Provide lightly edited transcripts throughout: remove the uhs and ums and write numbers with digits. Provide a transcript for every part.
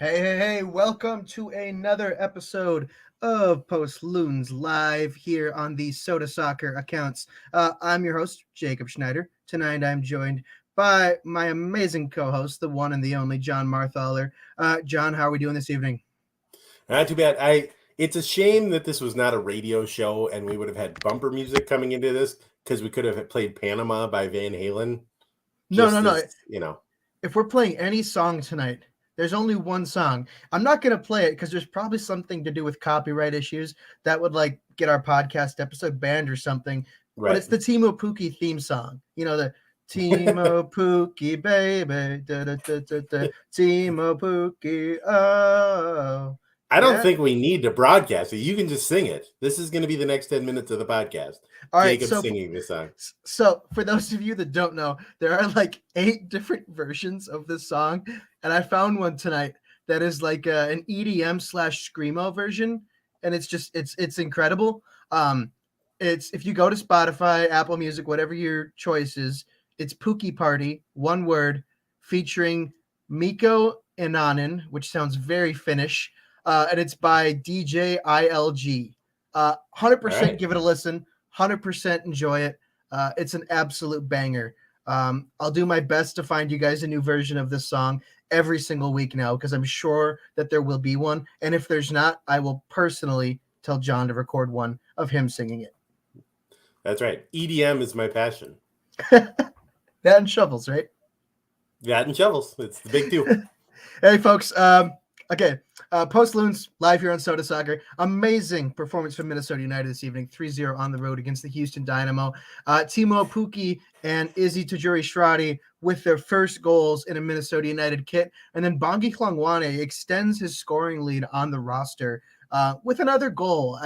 Hey, welcome to another episode of Post Loons live here on the Sota Soccer accounts. I'm your host, Jacob Schneider. Tonight I'm joined by my amazing co-host, the one and the only John Marthaler. John, how are we doing this evening? Not too bad. It's a shame that this was not a radio show and we would have had bumper music coming into this because we could have played Panama by Van Halen. No. You know. If we're playing any song tonight, there's only one song. I'm not going to play it because there's probably something to do with copyright issues that would get our podcast episode banned or something. But Right. it's the Timo Pukki theme song. You know, the Timo Pukki, baby. Da, da, da, da, da, Timo Pukki. Oh. I don't Yeah. think we need to broadcast it. You can just sing it. This is going to be the next 10 minutes of the podcast. All right. Jacob singing this song. So for those of you that don't know, there are 8 different versions of this song. And I found one tonight that is an EDM / screamo version. And it's incredible. It's if you go to Spotify, Apple Music, whatever your choice is, it's Pookie Party, one word, featuring Mikko Ananen, which sounds very Finnish. And it's by DJ ILG. 100% right. give it a listen. 100% enjoy it. It's an absolute banger. I'll do my best to find you guys a new version of this song every single week now because I'm sure that there will be one. And if there's not, I will personally tell John to record one of him singing it. That's right. EDM is my passion. That and shovels, right? That and shovels. It's the big two. Hey, folks. Okay. Post Loons live here on Sota Soccer. Amazing performance from Minnesota United this evening. 3-0 on the road against the Houston Dynamo. Timo Pukki and Izzy Tajuri-Shradi with their first goals in a Minnesota United kit. And then Bongi Hlongwane extends his scoring lead on the roster with another goal.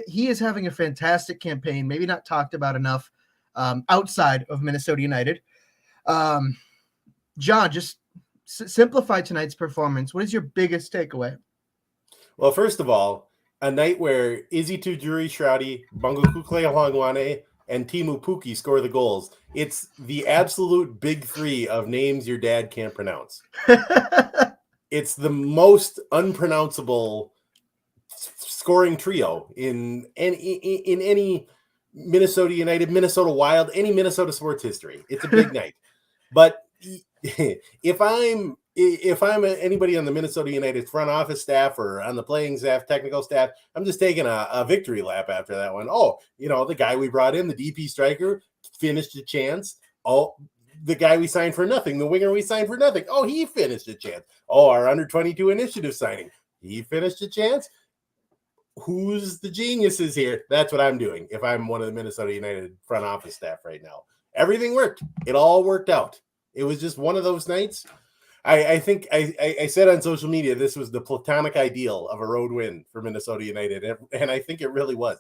He is having a fantastic campaign, maybe not talked about enough outside of Minnesota United. John, just simplify tonight's performance. What is your biggest takeaway? Well, first of all, a night where Izzy Tajuri-Shradi, Bungo Hlongwane, and Timo Pukki score the goals. It's the absolute big three of names your dad can't pronounce. It's the most unpronounceable scoring trio in any Minnesota United, Minnesota Wild, any Minnesota sports history. It's a big night. But if I'm anybody on the Minnesota United front office staff or on the playing staff, technical staff, I'm just taking a victory lap after that one. Oh, the guy we brought in, the DP striker, finished a chance. Oh, the guy we signed for nothing, the winger we signed for nothing. Oh, he finished a chance. Oh, our under 22 initiative signing, he finished a chance. Who's the geniuses here? That's what I'm doing if I'm one of the Minnesota United front office staff right now. Everything worked. It all worked out. It was just one of those nights. I think I said on social media this was the platonic ideal of a road win for Minnesota United, and I think it really was.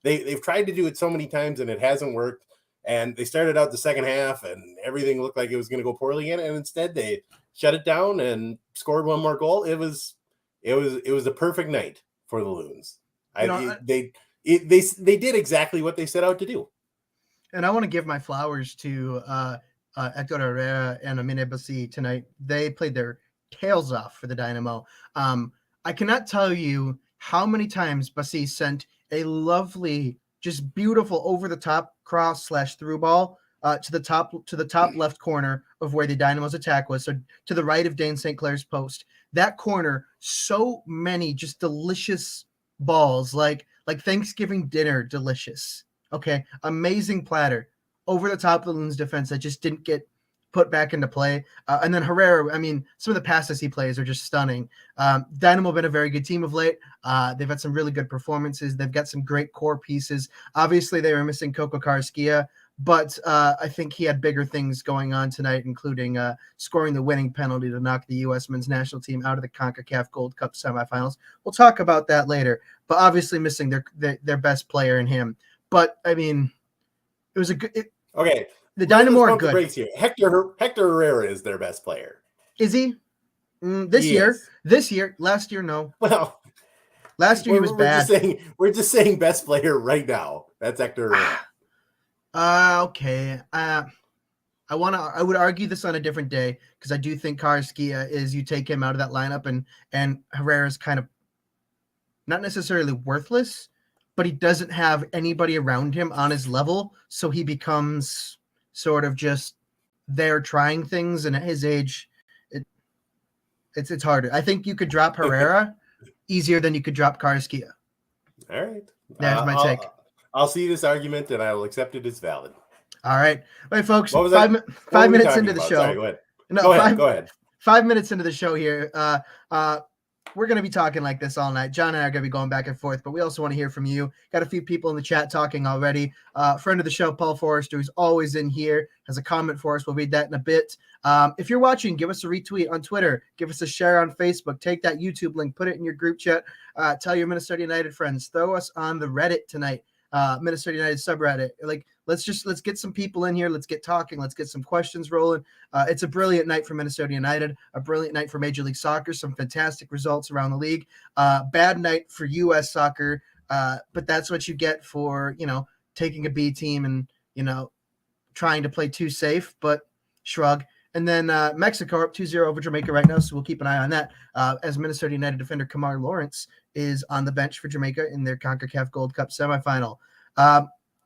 They've tried to do it so many times and it hasn't worked. And they started out the second half and everything looked like it was going to go poorly again, and instead they shut it down and scored one more goal. It was a perfect night for the Loons. They did exactly what they set out to do. And I want to give my flowers to Hector Herrera and Amine Bassi tonight. They played their tails off for the Dynamo. I cannot tell you how many times Bassi sent a lovely, just beautiful over-the-top cross / through ball to the top left corner of where the Dynamo's attack was, so to the right of Dane St. Clair's post. That corner, so many just delicious balls, like Thanksgiving dinner delicious. Okay, amazing platter over the top of the Loons defense that just didn't get put back into play. And then Herrera, I mean, some of the passes he plays are just stunning. Dynamo have been a very good team of late. They've had some really good performances. They've got some great core pieces. Obviously, they were missing Coco Carrasquilla, but I think he had bigger things going on tonight, including scoring the winning penalty to knock the U.S. men's national team out of the CONCACAF Gold Cup semifinals. We'll talk about that later, but obviously missing their best player in him. But, I mean, it was a good – okay. The Dynamo are good. Breaks here. Hector Herrera is their best player. Is he? This year. Last year, no. Well, last year he was bad. We're just saying best player right now. That's Hector Herrera. Okay. I I would argue this on a different day because I do think Karaskia is you take him out of that lineup and Herrera's kind of not necessarily worthless, but he doesn't have anybody around him on his level, so he becomes sort of just there trying things. And at his age, it's harder. I think you could drop Herrera easier than you could drop Karaskia. All right, There's my take. I'll see this argument and I will accept it as valid. All right. All right, folks. What was 5 minutes into the show. Sorry, go ahead. No, go ahead. 5 minutes into the show here. We're going to be talking like this all night. John and I are going to be going back and forth, but we also want to hear from you. Got a few people in the chat talking already. Friend of the show, Paul Forrester, who's always in here, has a comment for us. We'll read that in a bit. If you're watching, give us a retweet on Twitter. Give us a share on Facebook. Take that YouTube link, put it in your group chat. Tell your Minnesota United friends. Throw us on the Reddit tonight, Minnesota United subreddit. Let's get some people in here. Let's get talking. Let's get some questions rolling. It's a brilliant night for Minnesota United, a brilliant night for Major League Soccer, some fantastic results around the league. Bad night for U.S. soccer, but that's what you get for, taking a B team and, trying to play too safe, but shrug. And then Mexico up 2-0 over Jamaica right now, so we'll keep an eye on that as Minnesota United defender Kamar Lawrence is on the bench for Jamaica in their CONCACAF Gold Cup semifinal.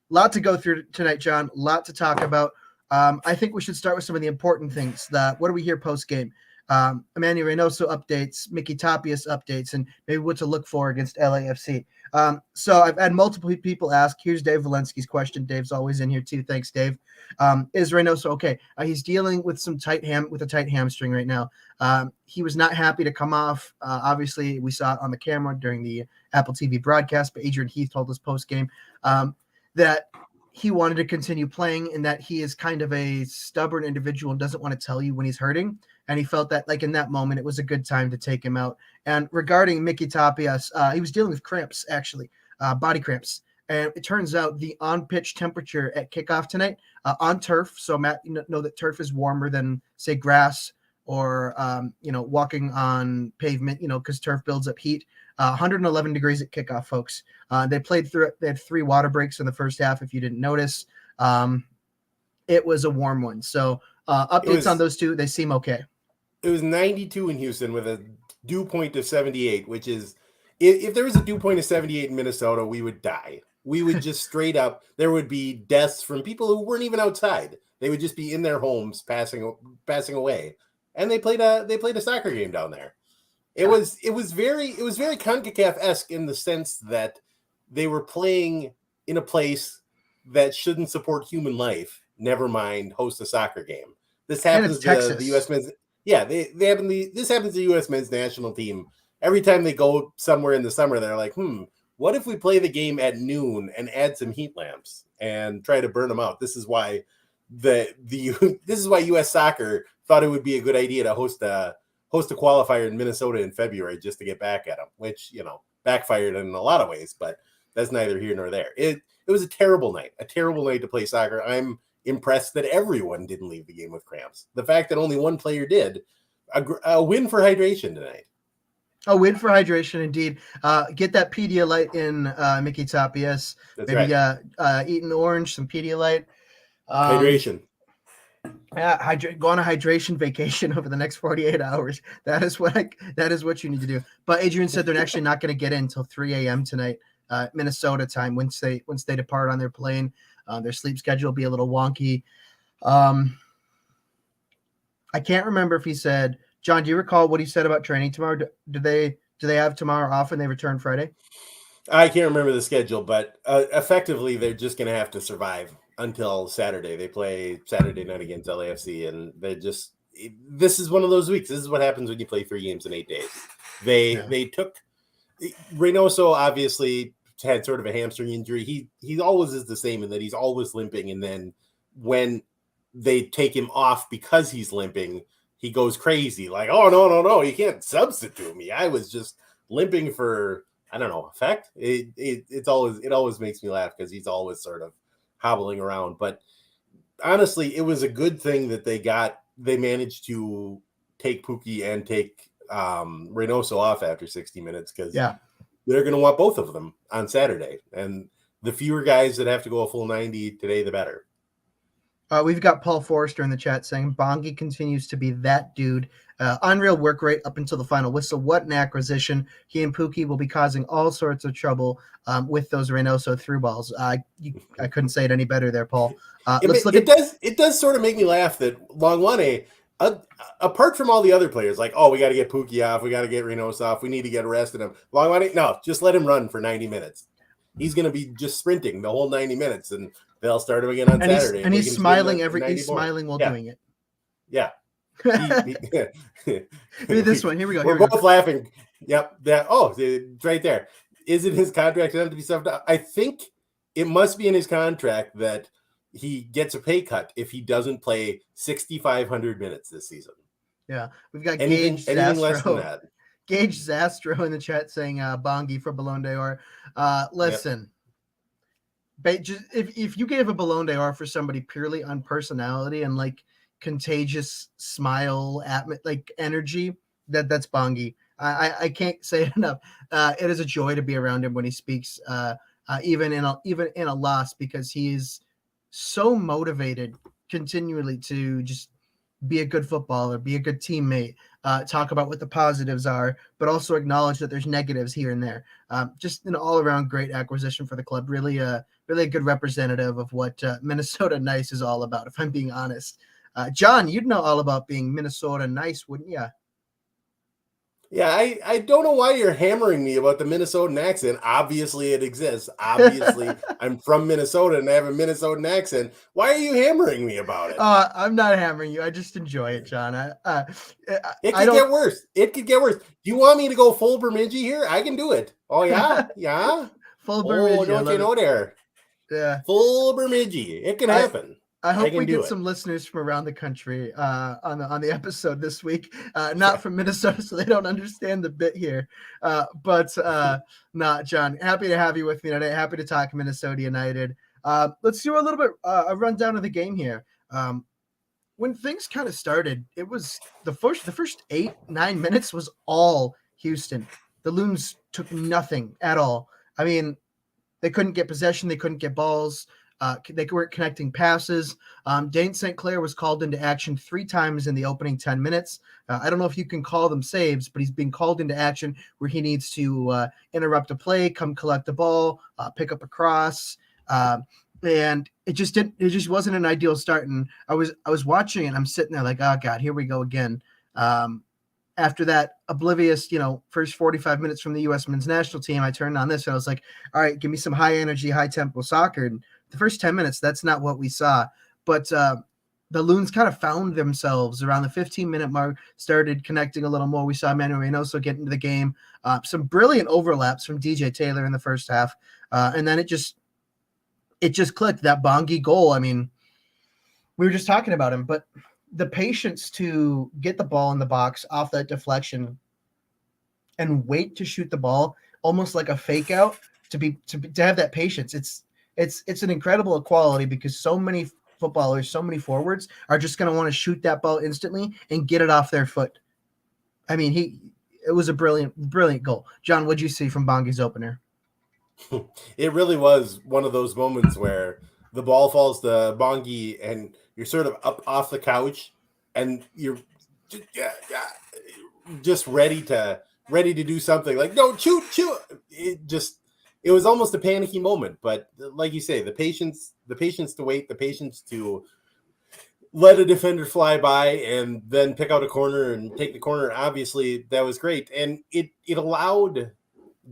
Lot to go through tonight, John. Lot to talk about. I think we should start with some of the important things. What do we hear post-game? Emmanuel Reynoso updates, Mickey Tapias updates, and maybe what to look for against LAFC. So I've had multiple people ask. Here's Dave Valensky's question. Dave's always in here too. Thanks, Dave. Is Reynoso okay? He's dealing with a tight hamstring right now. He was not happy to come off. Obviously, we saw it on the camera during the Apple TV broadcast, but Adrian Heath told us post-game that he wanted to continue playing and that he is kind of a stubborn individual and doesn't want to tell you when he's hurting. And he felt that in that moment, it was a good time to take him out. And regarding Mickey Tapias, he was dealing with cramps, actually, body cramps. And it turns out the on-pitch temperature at kickoff tonight on turf. So Matt, know that turf is warmer than, say, grass or, walking on pavement, because turf builds up heat. 111 degrees at kickoff, folks. They had 3 water breaks in the first half, if you didn't notice. It was a warm one. So updates on those two, they seem okay. It was 92 in Houston with a dew point of 78, which is, if there was a dew point of 78 in Minnesota, we would die. We would just straight up, there would be deaths from people who weren't even outside. They would just be in their homes passing away. And they played a soccer game down there. It was very CONCACAF-esque in the sense that they were playing in a place that shouldn't support human life, never mind host a soccer game. This happens to the U.S. men's. Yeah, this happens to the U.S. men's national team. Every time they go somewhere in the summer, they're like, what if we play the game at noon and add some heat lamps and try to burn them out? This is why this is why U.S. soccer thought it would be a good idea to host a qualifier in Minnesota in February just to get back at them, which, backfired in a lot of ways, but that's neither here nor there. It was a terrible night to play soccer. I'm impressed that everyone didn't leave the game with cramps. The fact that only one player did, a win for hydration tonight. A win for hydration, indeed. Get that Pedialyte in, Mickey Tapias. That's maybe right. Eat an orange, some Pedialyte. Hydration. Yeah, go on a hydration vacation over the next 48 hours. That is what you need to do. But Adrian said they're actually not going to get in until 3 a.m. tonight, Minnesota time. Once they depart on their plane, their sleep schedule will be a little wonky. I can't remember if he said, John, do you recall what he said about training tomorrow? Do they have tomorrow off and they return Friday? I can't remember the schedule, but effectively they're just going to have to survive until Saturday. They play Saturday night against LAFC, and this is one of those weeks. This is what happens when you play 3 games in 8 days. They took Reynoso obviously had sort of a hamstring injury. He always is the same in that he's always limping, and then when they take him off because he's limping, he goes crazy, like, oh no, you can't substitute me. I was just limping for, I don't know, effect. It always makes me laugh because he's always sort of hobbling around. But honestly, it was a good thing that they managed to take Pukki and take Reynoso off after 60 minutes, because they're going to want both of them on Saturday. And the fewer guys that have to go a full 90 today, the better. We've got Paul Forrester in the chat saying Bongi continues to be that dude. Unreal work rate up until the final whistle. What an acquisition. He and Pookie will be causing all sorts of trouble with those Reynoso through balls. I couldn't say it any better there, Paul. Let's look at It does sort of make me laugh that Longwane, apart from all the other players, like, oh, we got to get Pookie off, we got to get Reynoso off, we need to get arrested him. Longwane, no, just let him run for 90 minutes. He's going to be just sprinting the whole 90 minutes, and they'll start him again on Saturday. And he's smiling he's smiling while doing it. Yeah. Maybe this one. Here we go. We're both laughing. Yep. It's right there. Is it his contract to be stuffed up? I think it must be in his contract that he gets a pay cut if he doesn't play 6,500 minutes this season. Yeah. We've got anything less than that. Gage Zastro in the chat saying Bongi for Ballon d'Or. Listen, if you gave a Ballon d'Or for somebody purely on personality and like contagious smile, like energy, that's Bongi. I can't say it enough. It is a joy to be around him when he speaks, even in a loss, because he is so motivated continually to just be a good footballer, be a good teammate, talk about what the positives are, but also acknowledge that there's negatives here and there. Just an all-around great acquisition for the club. Really a good representative of what Minnesota nice is all about, if I'm being honest. John, you'd know all about being Minnesota nice, wouldn't you? Yeah, I don't know why you're hammering me about the Minnesotan accent. Obviously, it exists. Obviously, I'm from Minnesota and I have a Minnesotan accent. Why are you hammering me about it? I'm not hammering you. I just enjoy it, John. It could get worse. It could get worse. Do you want me to go full Bemidji here? I can do it. Oh, yeah? Yeah? Full Bemidji. Oh, don't you know there? Yeah. Full Bemidji. It can happen. I hope we get some listeners from around the country on the episode this week, not from Minnesota, so they don't understand the bit here. But John, happy to have you with me today. Happy to talk Minnesota United. Let's do a little bit a rundown of the game here. When things kind of started, it was the first 8-9 minutes was all Houston. The Loons took nothing at all. I mean, they couldn't get possession, they couldn't get balls. They weren't connecting passes. Dane St. Clair was called into action 3 times in the opening 10 minutes. I don't know if you can call them saves, but he's being called into action where he needs to interrupt a play, come collect the ball, pick up a cross. And it just wasn't an ideal start. And I was watching and I'm sitting there like, oh God, here we go again. After that oblivious, first 45 minutes from the U.S. men's national team, I turned on this and I was like, all right, give me some high energy, high tempo soccer. And the first 10 minutes, that's not what we saw. But the Loons kind of found themselves around the 15-minute mark, started connecting a little more. We saw Manuel Reynoso get into the game. Some brilliant overlaps from DJ Taylor in the first half. And then it just clicked. That Bongi goal, I mean, we were just talking about him, but the patience to get the ball in the box off that deflection and wait to shoot the ball, almost like a fake out, to have that patience. It's an incredible equality because so many footballers, so many forwards are just going to want to shoot that ball instantly and get it off their foot. I mean, it was a brilliant goal. John, what'd you see from Bongi's opener? It really was one of those moments where the ball falls to Bongi and you're sort of up off the couch and you're just ready to do something like, no, shoot. It was almost a panicky moment, but like you say, the patience to wait, the patience to let a defender fly by and then pick out a corner and take the corner. Obviously, that was great. And it allowed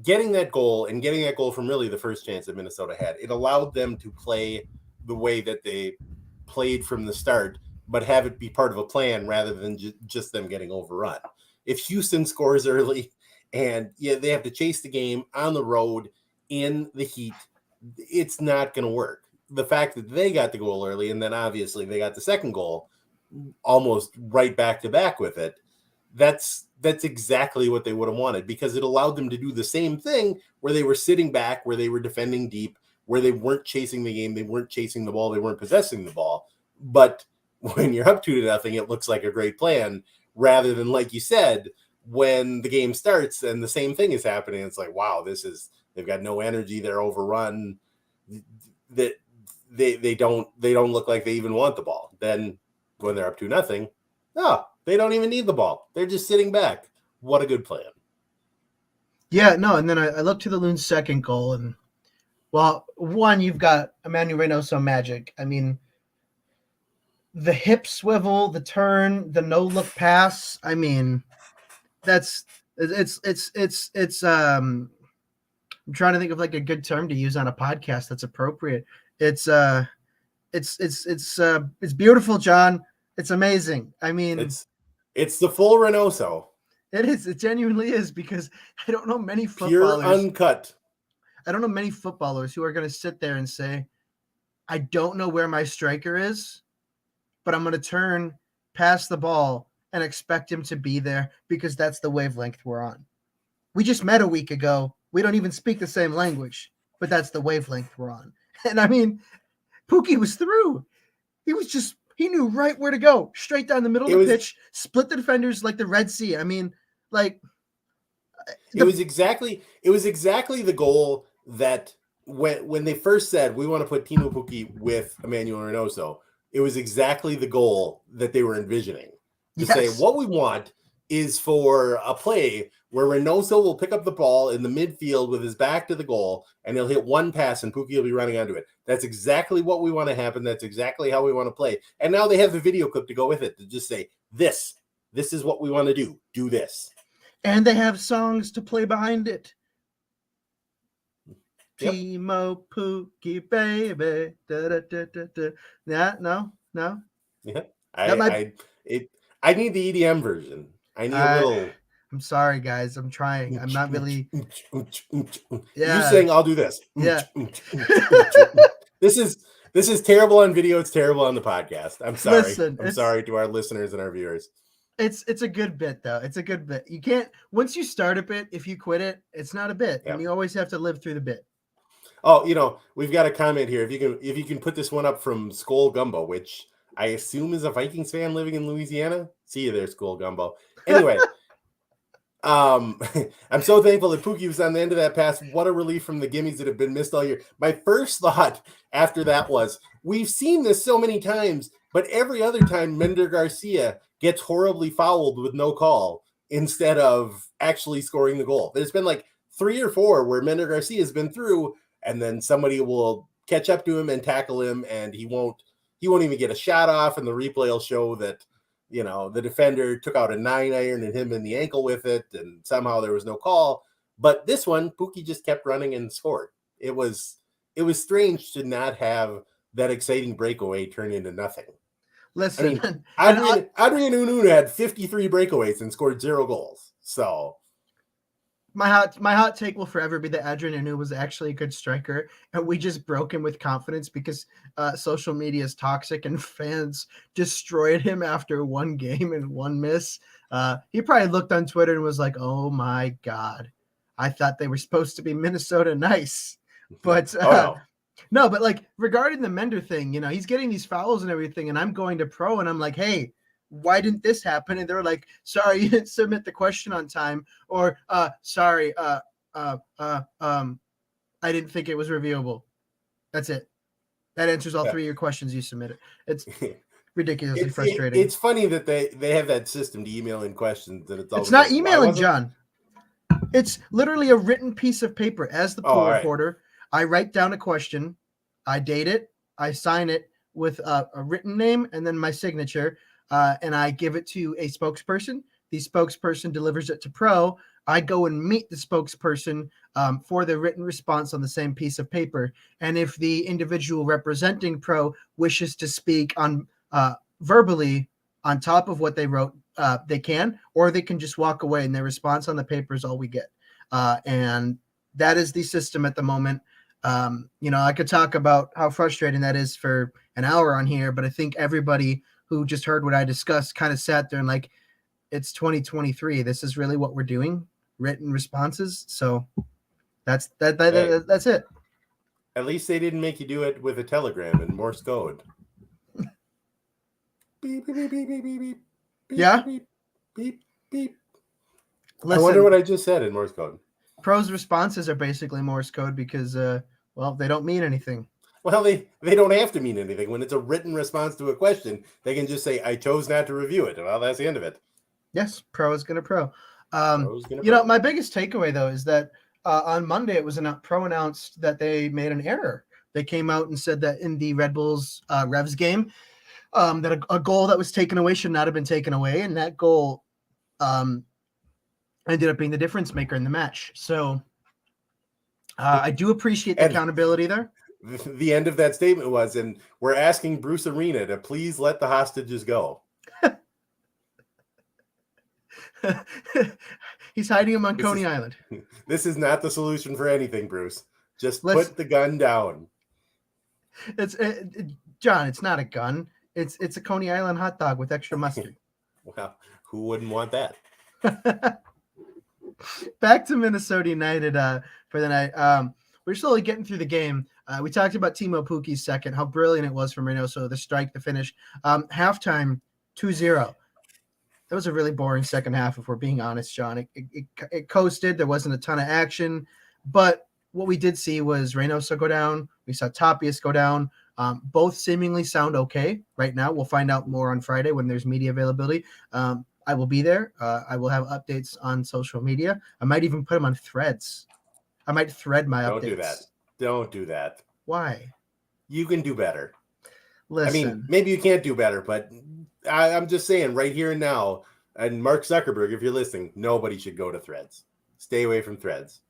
getting that goal from really the first chance that Minnesota had. It allowed them to play the way that they played from the start, but have it be part of a plan rather than just them getting overrun. If Houston scores early and they have to chase the game on the road in the heat, it's not going to work. The fact that they got the goal early and then obviously they got the second goal almost right back to back with it, that's exactly what they would have wanted, because it allowed them to do the same thing where they were sitting back, where they were defending deep, where they weren't chasing the game, they weren't chasing the ball, they weren't possessing the ball. But when you're up 2-0, it looks like a great plan, rather than, like you said, when the game starts and the same thing is happening. It's like, wow, they've got no energy, they're overrun. they don't look like they even want the ball. Then when they're up 2-0, they don't even need the ball. They're just sitting back. What a good plan. Yeah, no, and then I look to the Loons' second goal, and well, one, you've got Emmanuel Reynoso magic. I mean, the hip swivel, the turn, the no look pass. I mean, it's I'm trying to think of like a good term to use on a podcast that's appropriate. It's beautiful, John. It's amazing. I mean, it's the full Reynoso. It is. It genuinely is, because I don't know many Pure footballers. uncut. I don't know many footballers who are going to sit there and say, I don't know where my striker is, but I'm going to turn, pass the ball, and expect him to be there because that's the wavelength we're on. We just met a week ago. We don't even speak the same language, but that's the wavelength we're on. And I mean, Pookie was through. He knew right where to go, straight down the middle of the pitch, split the defenders like the Red Sea. I mean, like it was exactly the goal that when they first said we want to put Teemu Pukki with Emmanuel Reynoso, it was exactly the goal that they were envisioning. To say what we want is for a play where Reynoso will pick up the ball in the midfield with his back to the goal, and he'll hit one pass and Pukki will be running onto it. That's exactly what we want to happen. That's exactly how we want to play. And now they have the video clip to go with it to just say, this is what we want to do. Do this. And they have songs to play behind it. Yep. Teemu Pukki, baby. Da, da, da, da, da. Yeah, no. Yeah, I need the EDM version. I need a little. I'm sorry, guys. I'm trying. I'm not really. Yeah. You saying I'll do this. Yeah. This is terrible on video. It's terrible on the podcast. I'm sorry. Listen, I'm sorry to our listeners and our viewers. It's a good bit though. It's a good bit. You can't, once you start a bit, if you quit it, it's not a bit, and you always have to live through the bit. Oh, we've got a comment here. If you can put this one up from Skull Gumbo, which I assume is a Vikings fan living in Louisiana. See you there, Skull Gumbo. Anyway, I'm so thankful that Pookie was on the end of that pass. What a relief from the gimmies that have been missed all year. My first thought after that was, we've seen this so many times, but every other time Mender Garcia gets horribly fouled with no call instead of actually scoring the goal. There's been like 3 or 4 where Mender Garcia has been through, and then somebody will catch up to him and tackle him, and he won't even get a shot off, and the replay will show that, the defender took out a 9-iron and hit him in the ankle with it, and somehow there was no call. But this one, Pookie just kept running and scored. It was strange to not have that exciting breakaway turn into nothing. Listen, Adrian Ununu had 53 breakaways and scored 0 goals. So my hot take will forever be that Adrian Anu was actually a good striker, and we just broke him with confidence because social media is toxic and fans destroyed him after 1 game and 1 miss. He probably looked on Twitter and was like, "Oh my God, I thought they were supposed to be Minnesota nice." But no, but like regarding the Mender thing, he's getting these fouls and everything, and I'm going to pro, and I'm like, hey, why didn't this happen? And they're like, sorry, you didn't submit the question on time, or sorry, I didn't think it was reviewable. That's it. That answers all 3 of your questions you submitted. It's ridiculously frustrating. It's funny that they have that system to email in questions, and it's not emailing, John. It's literally a written piece of paper. As the pool reporter, I write down a question, I date it, I sign it with a written name and then my signature, and I give it to a spokesperson. The spokesperson delivers it to pro. I go and meet the spokesperson for the written response on the same piece of paper. And if the individual representing pro wishes to speak on verbally on top of what they wrote, they can, or they can just walk away, and their response on the paper is all we get. And that is the system at the moment. I could talk about how frustrating that is for an hour on here, but I think everybody who just heard what I discussed kind of sat there and like, it's 2023. This is really what we're doing, written responses. So that's it. At least they didn't make you do it with a telegram and Morse code. Beep, beep, beep, beep, beep, beep, beep. Yeah. Beep, beep, beep. Listen, I wonder what I just said in Morse code. Pro's responses are basically Morse code because, they don't mean anything. Well, they don't have to mean anything. When it's a written response to a question, they can just say, I chose not to review it. Well, that's the end of it. Yes, pro is going to pro. Pro's gonna You know, pro. my biggest takeaway, though, is that on Monday it was pro announced that they made an error. They came out and said that in the Red Bulls Revs game, that a goal that was taken away should not have been taken away, and that goal ended up being the difference maker in the match. So I do appreciate the accountability there. The end of that statement was, and we're asking Bruce Arena to please let the hostages go. He's hiding him on Coney Island. This is not the solution for anything, Bruce. Just put the gun down. John, it's not a gun. It's a Coney Island hot dog with extra mustard. Well, who wouldn't want that? Back to Minnesota United for the night. We're slowly getting through the game. We talked about Teemu Pukki's second, how brilliant it was from Reynoso, the strike, the finish. Halftime, 2-0. That was a really boring second half, if we're being honest, John. It coasted. There wasn't a ton of action. But what we did see was Reynoso go down. We saw Tapias go down. Both seemingly sound okay right now. We'll find out more on Friday when there's media availability. I will be there. I will have updates on social media. I might even put them on threads. I might thread my updates. Don't do that. Don't do that. Why? You can do better. Listen. I mean, maybe you can't do better, but I'm just saying right here and now, and Mark Zuckerberg, if you're listening, nobody should go to threads. Stay away from threads.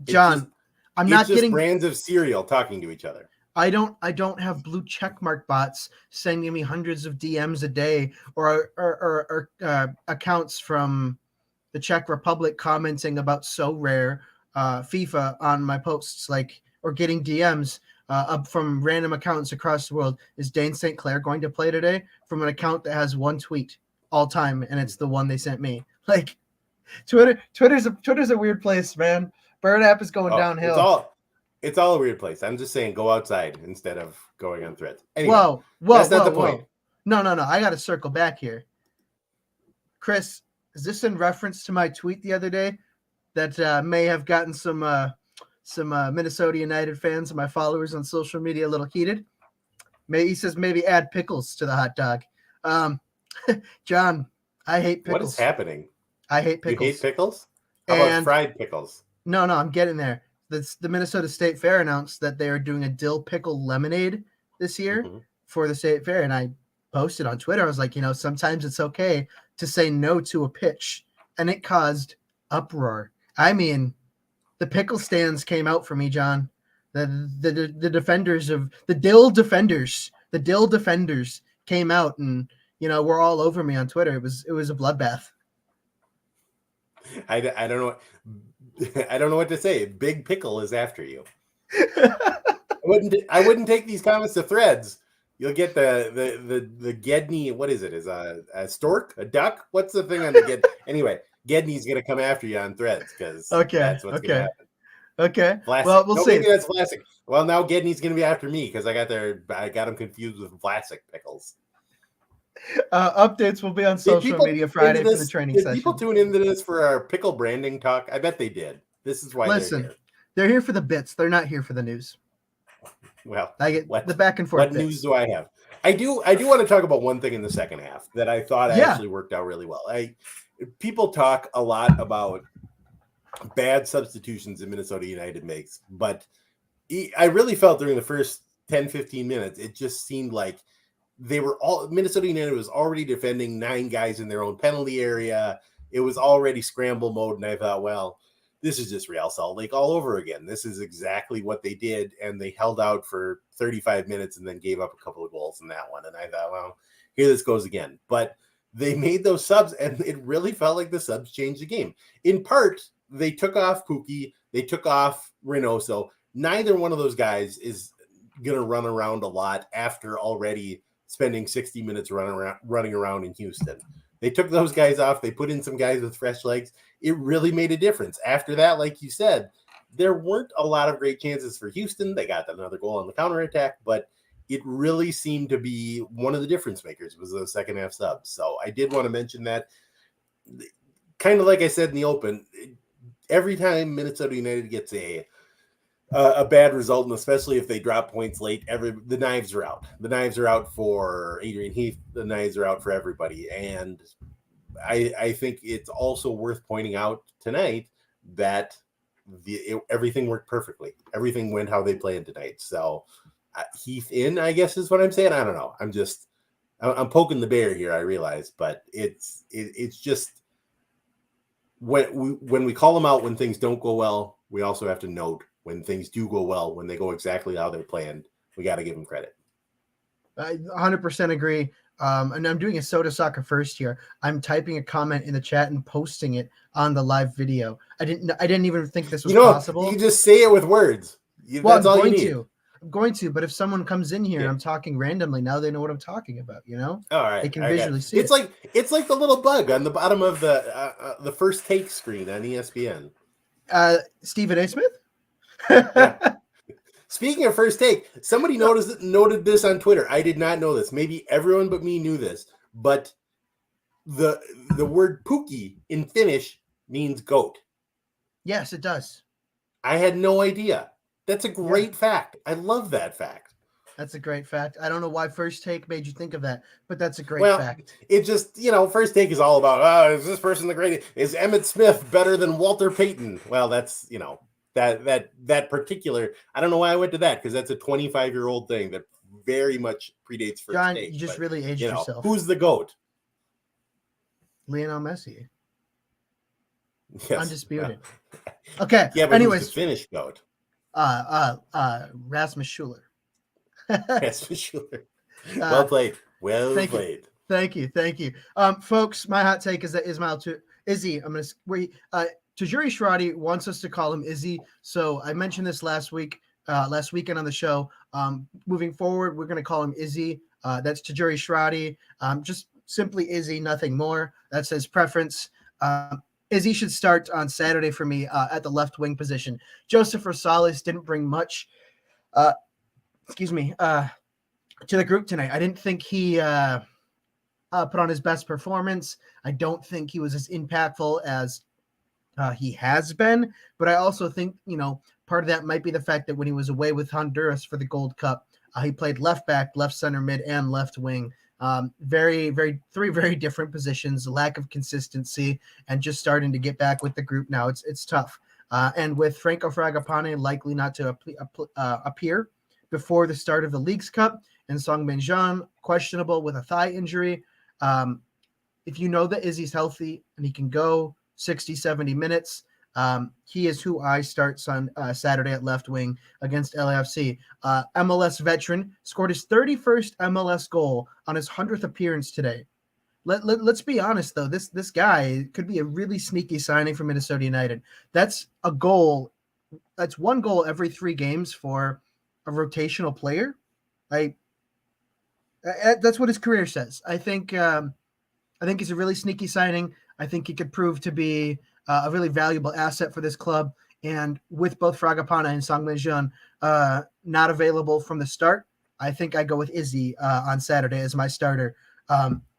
John, I'm not getting brands of cereal talking to each other. I don't have blue checkmark bots sending me hundreds of DMs a day or accounts from the Czech Republic commenting about so rare FIFA on my posts, or getting DMs up from random accounts across the world. Is Dane St. Clair going to play today? From an account that has one tweet all time, and it's the one they sent me. Twitter's a weird place, man. Bird app is going downhill. It's all a weird place. I'm just saying, go outside instead of going on threads. Anyway, whoa, that's not the point. No. I got to circle back here. Chris, is this in reference to my tweet the other day that may have gotten some Minnesota United fans and my followers on social media a little heated? He says maybe add pickles to the hot dog. John, I hate pickles. What is happening? I hate pickles. You hate pickles? How about fried pickles? No, I'm getting there. The Minnesota State Fair announced that they are doing a dill pickle lemonade this year for the State Fair. And I posted on Twitter. I was like, sometimes it's okay to say no to a pitch. And it caused uproar. I mean, the pickle stands came out for me, John. The defenders of the dill defenders came out and, were all over me on Twitter. It was a bloodbath. I don't know. I don't know what to say. Big Pickle is after you. I wouldn't take these comments to threads. You'll get the Gedney. What is it? Is a stork? A duck? What's the thing on the Ged? Anyway, Gedney's gonna come after you on threads because that's what's gonna happen. Okay. Vlasic. Well, we'll see. Maybe that's Vlasic. Well, now Gedney's gonna be after me because I got him confused with Vlasic pickles. Updates will be on social media Friday for the training session. Did people tune into this for our pickle branding talk? I bet they did. This is why they're here for the bits. They're not here for the news. Well, I get the back and forth. What news do I have? I do want to talk about one thing in the second half that I thought actually worked out really well. People talk a lot about bad substitutions that Minnesota United makes, but I really felt during the first 10-15 minutes, it just seemed like Minnesota United was already defending 9 guys in their own penalty area. It was already scramble mode. And I thought, well, this is just Real Salt Lake all over again. This is exactly what they did. And they held out for 35 minutes and then gave up a couple of goals in that one. And I thought, well, here this goes again. But they made those subs and it really felt like the subs changed the game. In part, they took off Pukki. They took off Reynoso. Neither one of those guys is going to run around a lot after already spending 60 minutes running around in Houston. They took those guys off. They put in some guys with fresh legs. It really made a difference. After that, like you said, there weren't a lot of great chances for Houston. They got another goal on the counterattack, but it really seemed to be one of the difference makers was those second half subs. So I did want to mention that. Kind of like I said in the open, every time Minnesota United gets a a bad result, and especially if they drop points late, the knives are out. The knives are out for Adrian Heath. The knives are out for everybody, and I think it's also worth pointing out tonight that everything worked perfectly. Everything went how they planned tonight. So Heath in, I guess, is what I'm saying. I don't know. I'm poking the bear here. I realize, but it's just when we call them out when things don't go well, we also have to note when things do go well, when they go exactly how they're planned. We got to give them credit. I 100% agree. And I'm doing a Sota Soccer first here. I'm typing a comment in the chat and posting it on the live video. I didn't even think this was possible. You can just say it with words. That's all you need. I'm going to, but if someone comes in here and I'm talking randomly, now they know what I'm talking about, All right. They can visually see it. It's like the little bug on the bottom of the first take screen on ESPN. Stephen A. Smith? Yeah. Speaking of first take, somebody noted this on Twitter. I did not know this. Maybe everyone but me knew this, but the word Pukki in Finnish means goat. Yes, it does. I had no idea. That's a great fact. I love that fact. That's a great fact. I don't know why first take made you think of that, but that's a great fact. It just, first take is all about, is this person the greatest? Is Emmitt Smith better than Walter Payton? Well, that's, that particular, I don't know why I went to that, because that's a 25-year-old thing that very much predates first John, take. You just really aged yourself. Who's the GOAT? Lionel Messi. Yes. Undisputed. Okay. Yeah, but anyways, who's the Finnish GOAT? Rasmus Schuler. Rasmus Schuler. Well played. Well played. Thank you. Folks, my hot take is that Izzy. Tajuri Shradi wants us to call him Izzy. So I mentioned this last weekend on the show. Moving forward, we're going to call him Izzy. That's Tajuri Shradi. Just simply Izzy, nothing more. That's his preference. Izzy should start on Saturday for me at the left wing position. Joseph Rosales didn't bring much, to the group tonight. I didn't think he put on his best performance. I don't think he was as impactful as he has been, but I also think, part of that might be the fact that when he was away with Honduras for the Gold Cup, he played left back, left center mid, and left wing. Three very different positions, lack of consistency, and just starting to get back with the group now. It's tough. And with Franco Fragapane likely not to appear before the start of the Leagues Cup, and Song Min-jeon questionable with a thigh injury. If you know that Izzy's healthy and he can go 60, 70 minutes, he is who I start Saturday at left wing against LAFC. MLS veteran scored his 31st MLS goal on his 100th appearance today. Let's be honest, though. This guy could be a really sneaky signing for Minnesota United. That's a goal. That's one goal every 3 games for a rotational player. That's what his career says. I think he's a really sneaky signing. I think he could prove to be a really valuable asset for this club. And with both Fragapane and Song Min-jeon not available from the start, I think I go with Izzy on Saturday as my starter.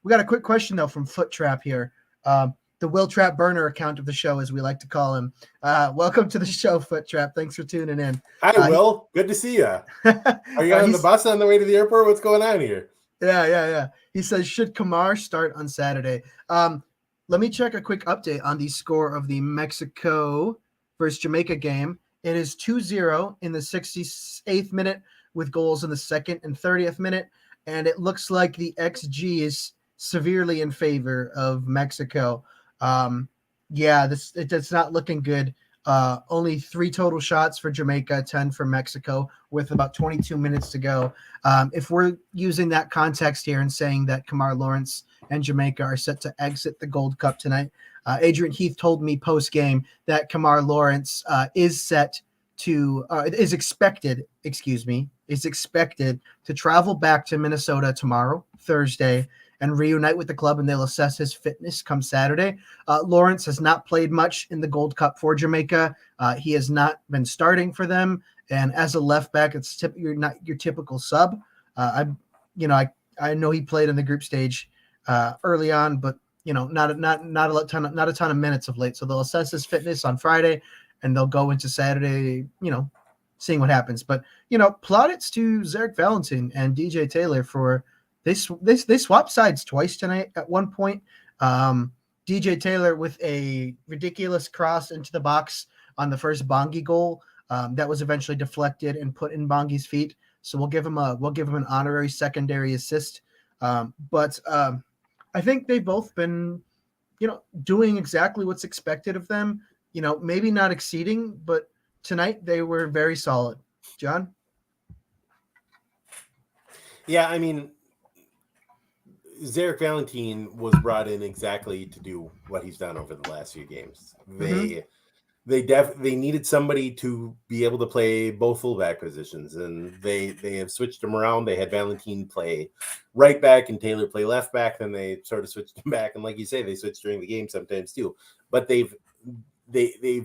We got a quick question, though, from Foot Trap here. The Will Trap burner account of the show, as we like to call him. Welcome to the show, Foot Trap. Thanks for tuning in. Hi, Will. Good to see you. Are you on the bus on the way to the airport? What's going on here? Yeah. He says, should Kamar start on Saturday? Let me check a quick update on the score of the Mexico versus Jamaica game. It is 2-0 in the 68th minute with goals in the 2nd and 30th minute. And it looks like the XG is severely in favor of Mexico. It's not looking good. Only 3 total shots for Jamaica, 10 for Mexico, with about 22 minutes to go. If we're using that context here and saying that Kamar Lawrence and Jamaica are set to exit the Gold Cup tonight, Adrian Heath told me post-game that Kamar Lawrence is expected to travel back to Minnesota tomorrow, Thursday, and reunite with the club, and they'll assess his fitness come Saturday. Lawrence has not played much in the Gold Cup for Jamaica. He has not been starting for them, and as a left back, you're not your typical sub. I know he played in the group stage early on, but not a ton of minutes of late. So they'll assess his fitness on Friday, and they'll go into Saturday, seeing what happens. But plaudits to Zarek Valentin and DJ Taylor for they swapped sides twice tonight at one point. DJ Taylor with a ridiculous cross into the box on the first Bongi goal that was eventually deflected and put in Bongi's feet. So we'll give him an honorary secondary assist. But I think they've both been, doing exactly what's expected of them. Maybe not exceeding, but tonight they were very solid. John? Yeah, I mean, Zarek Valentin was brought in exactly to do what he's done over the last few games. They needed somebody to be able to play both fullback positions, and they have switched them around. They had Valentin play right back and Taylor play left back, then they sort of switched them back. And like you say, they switch during the game sometimes too. But they've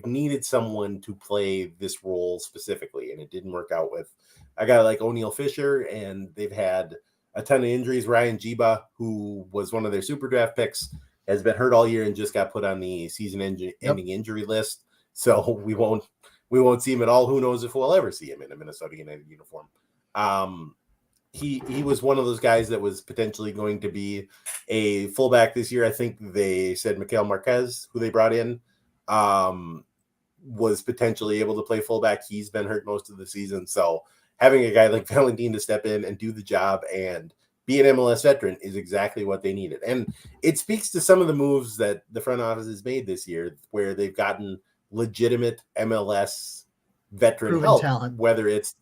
needed someone to play this role specifically, and it didn't work out with a guy like O'Neal Fisher, and they've had a ton of injuries. Ryan Jiba, who was one of their super draft picks, has been hurt all year and just got put on the season-ending injury list. So we won't see him at all. Who knows if we'll ever see him in a Minnesota United uniform. He was one of those guys that was potentially going to be a fullback this year. I think they said Mikael Marquez, who they brought in, was potentially able to play fullback. He's been hurt most of the season. So having a guy like Valentin to step in and do the job and be an MLS veteran is exactly what they needed. And it speaks to some of the moves that the front office has made this year, where they've gotten legitimate MLS veteran Proven help, talent. whether it's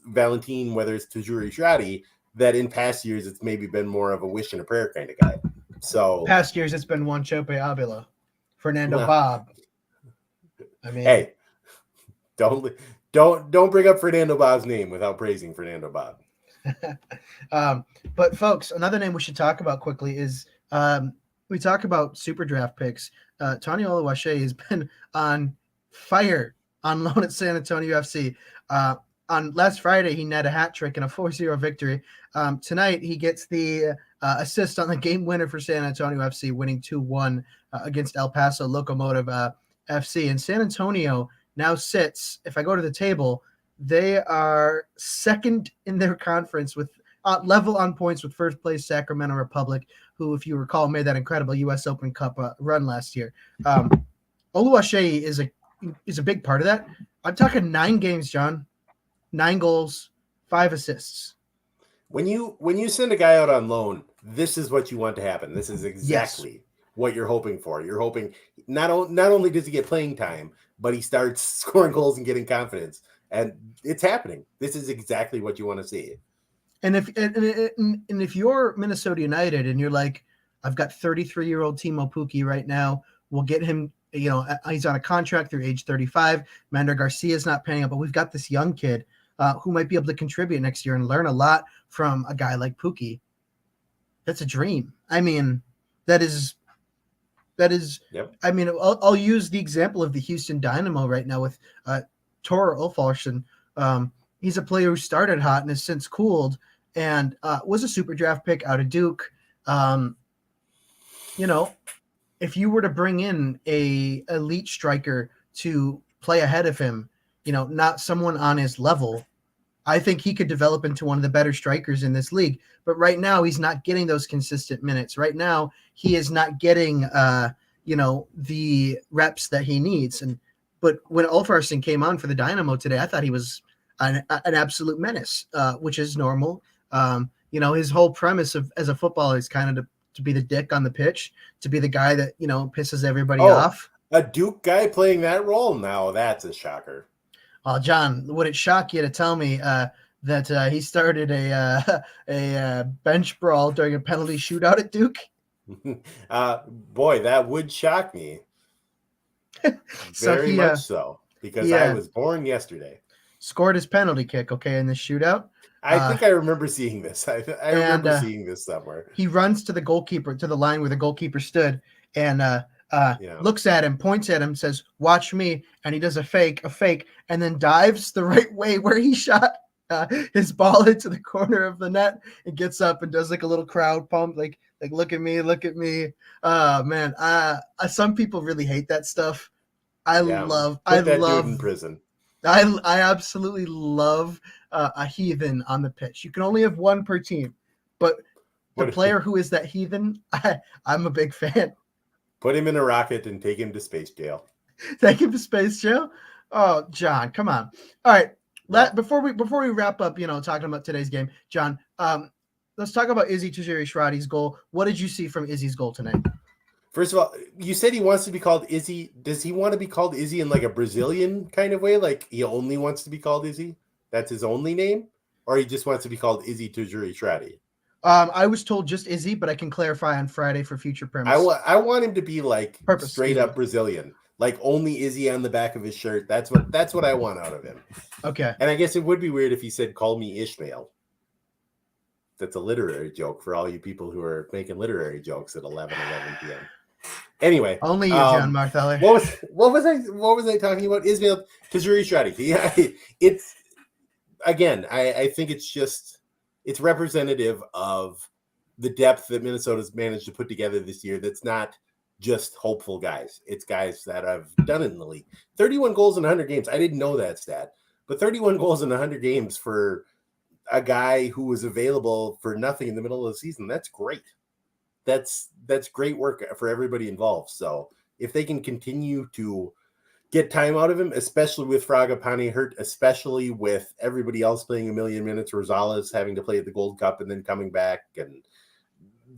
Valentin, whether it's Tajuri Shradi, that in past years it's maybe been more of a wish and a prayer kind of guy. So past years it's been Wanchope Avila, Fernando Bob. I mean, hey, don't bring up Fernando Bob's name without praising Fernando Bob. But folks, another name we should talk about quickly is we talk about super draft picks. Tony Oluwaseyi has been on fire on loan at San Antonio FC. On last Friday, he net a hat trick in a 4-0 victory. Tonight, he gets the assist on the game winner for San Antonio FC, winning 2-1 against El Paso Locomotive FC. And San Antonio now sits, if I go to the table, they are second in their conference with level on points with first place Sacramento Republic, who, if you recall, made that incredible U.S. Open Cup run last year. Oluwaseyi is a big part of that. I'm talking 9 games, John, 9 goals, 5 assists. When you send a guy out on loan, this is what you want to happen. This is exactly what you're hoping for. You're hoping not only does he get playing time, but he starts scoring goals and getting confidence. And it's happening. This is exactly what you want to see. And if you're Minnesota United and you're like, I've got 33-year-old Timo Pukki right now, we'll get him, he's on a contract through age 35. Mander Garcia's not panning out, but we've got this young kid who might be able to contribute next year and learn a lot from a guy like Pukki. That's a dream. I mean, that is. Yep. I mean, I'll use the example of the Houston Dynamo right now with Tor Ulfarsson. He's a player who started hot and has since cooled, and was a super draft pick out of Duke. If you were to bring in a elite striker to play ahead of him, not someone on his level, I think he could develop into one of the better strikers in this league. But right now, he's not getting those consistent minutes. Right now, he is not getting, the reps that he needs. But when Ulfarsson came on for the Dynamo today, I thought he was an absolute menace, which is normal. His whole premise as a footballer is kind of to be the dick on the pitch, to be the guy that, pisses everybody off. A Duke guy playing that role? Now that's a shocker. Well, John, would it shock you to tell me that he started a bench brawl during a penalty shootout at Duke? Boy, that would shock me. Very much so, because I was born yesterday. Scored his penalty kick, in the shootout. I think I remember seeing this. I remember seeing this somewhere. He runs to the goalkeeper, to the line where the goalkeeper stood, and looks at him, points at him, says, "Watch me," and he does a fake, and then dives the right way where he shot his ball into the corner of the net, and gets up and does like a little crowd pump, like look at me. Man, some people really hate that stuff. I love dude in prison. I absolutely love a heathen on the pitch. You can only have one per team, but the Put, player who is that heathen, I'm a big fan. put him in a rocket and take him to space jail. Thank you for Space Joe. Oh, John, come on. All right. Well, Before we wrap up, talking about today's game, John, let's talk about Izzy Tajiri-Shradi's goal. What did you see from Izzy's goal tonight? first of all, you said he wants to be called Izzy. Does he want to be called Izzy in like a Brazilian kind of way? Like he only wants to be called Izzy? That's his only name? Or he just wants to be called Izzy Tajiri-Shradi? I was told just Izzy, but I can clarify on Friday for future premise. I want him to be like straight up Brazilian, like only Izzy on the back of his shirt. That's what I want out of him. Okay. And I guess it would be weird if he said, "Call me Ishmael." That's a literary joke for all you people who are making literary jokes at 11 p.m. Anyway, only you, John Marthaler. What was I talking about? Ismail Tajiri-Shradi. Yeah, it's again. I think it's representative of the depth that Minnesota's managed to put together this year. That's not just hopeful guys. It's guys that have done it in the league. 31 goals in 100 games. I didn't know that stat, but 31 goals in 100 games for a guy who was available for nothing in the middle of the season. That's great. That's great work for everybody involved. So if they can continue to get time out of him, especially with Fragapane hurt, especially with everybody else playing a million minutes, Rosales having to play at the Gold Cup and then coming back, and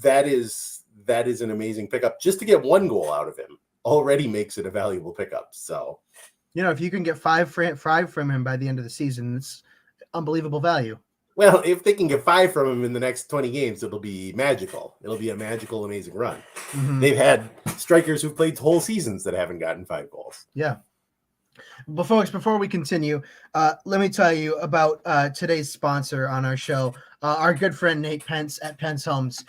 that is an amazing pickup. Just to get one goal out of him already makes it a valuable pickup. So, if you can get five from him by the end of the season, it's unbelievable value. Well, if they can get 5 from him in the next 20 games, it'll be magical. It'll be a magical, amazing run. Mm-hmm. They've had strikers who've played whole seasons that haven't gotten 5 goals. Yeah. But folks, before we continue, let me tell you about today's sponsor on our show, our good friend Nate Pence at Pence Homes.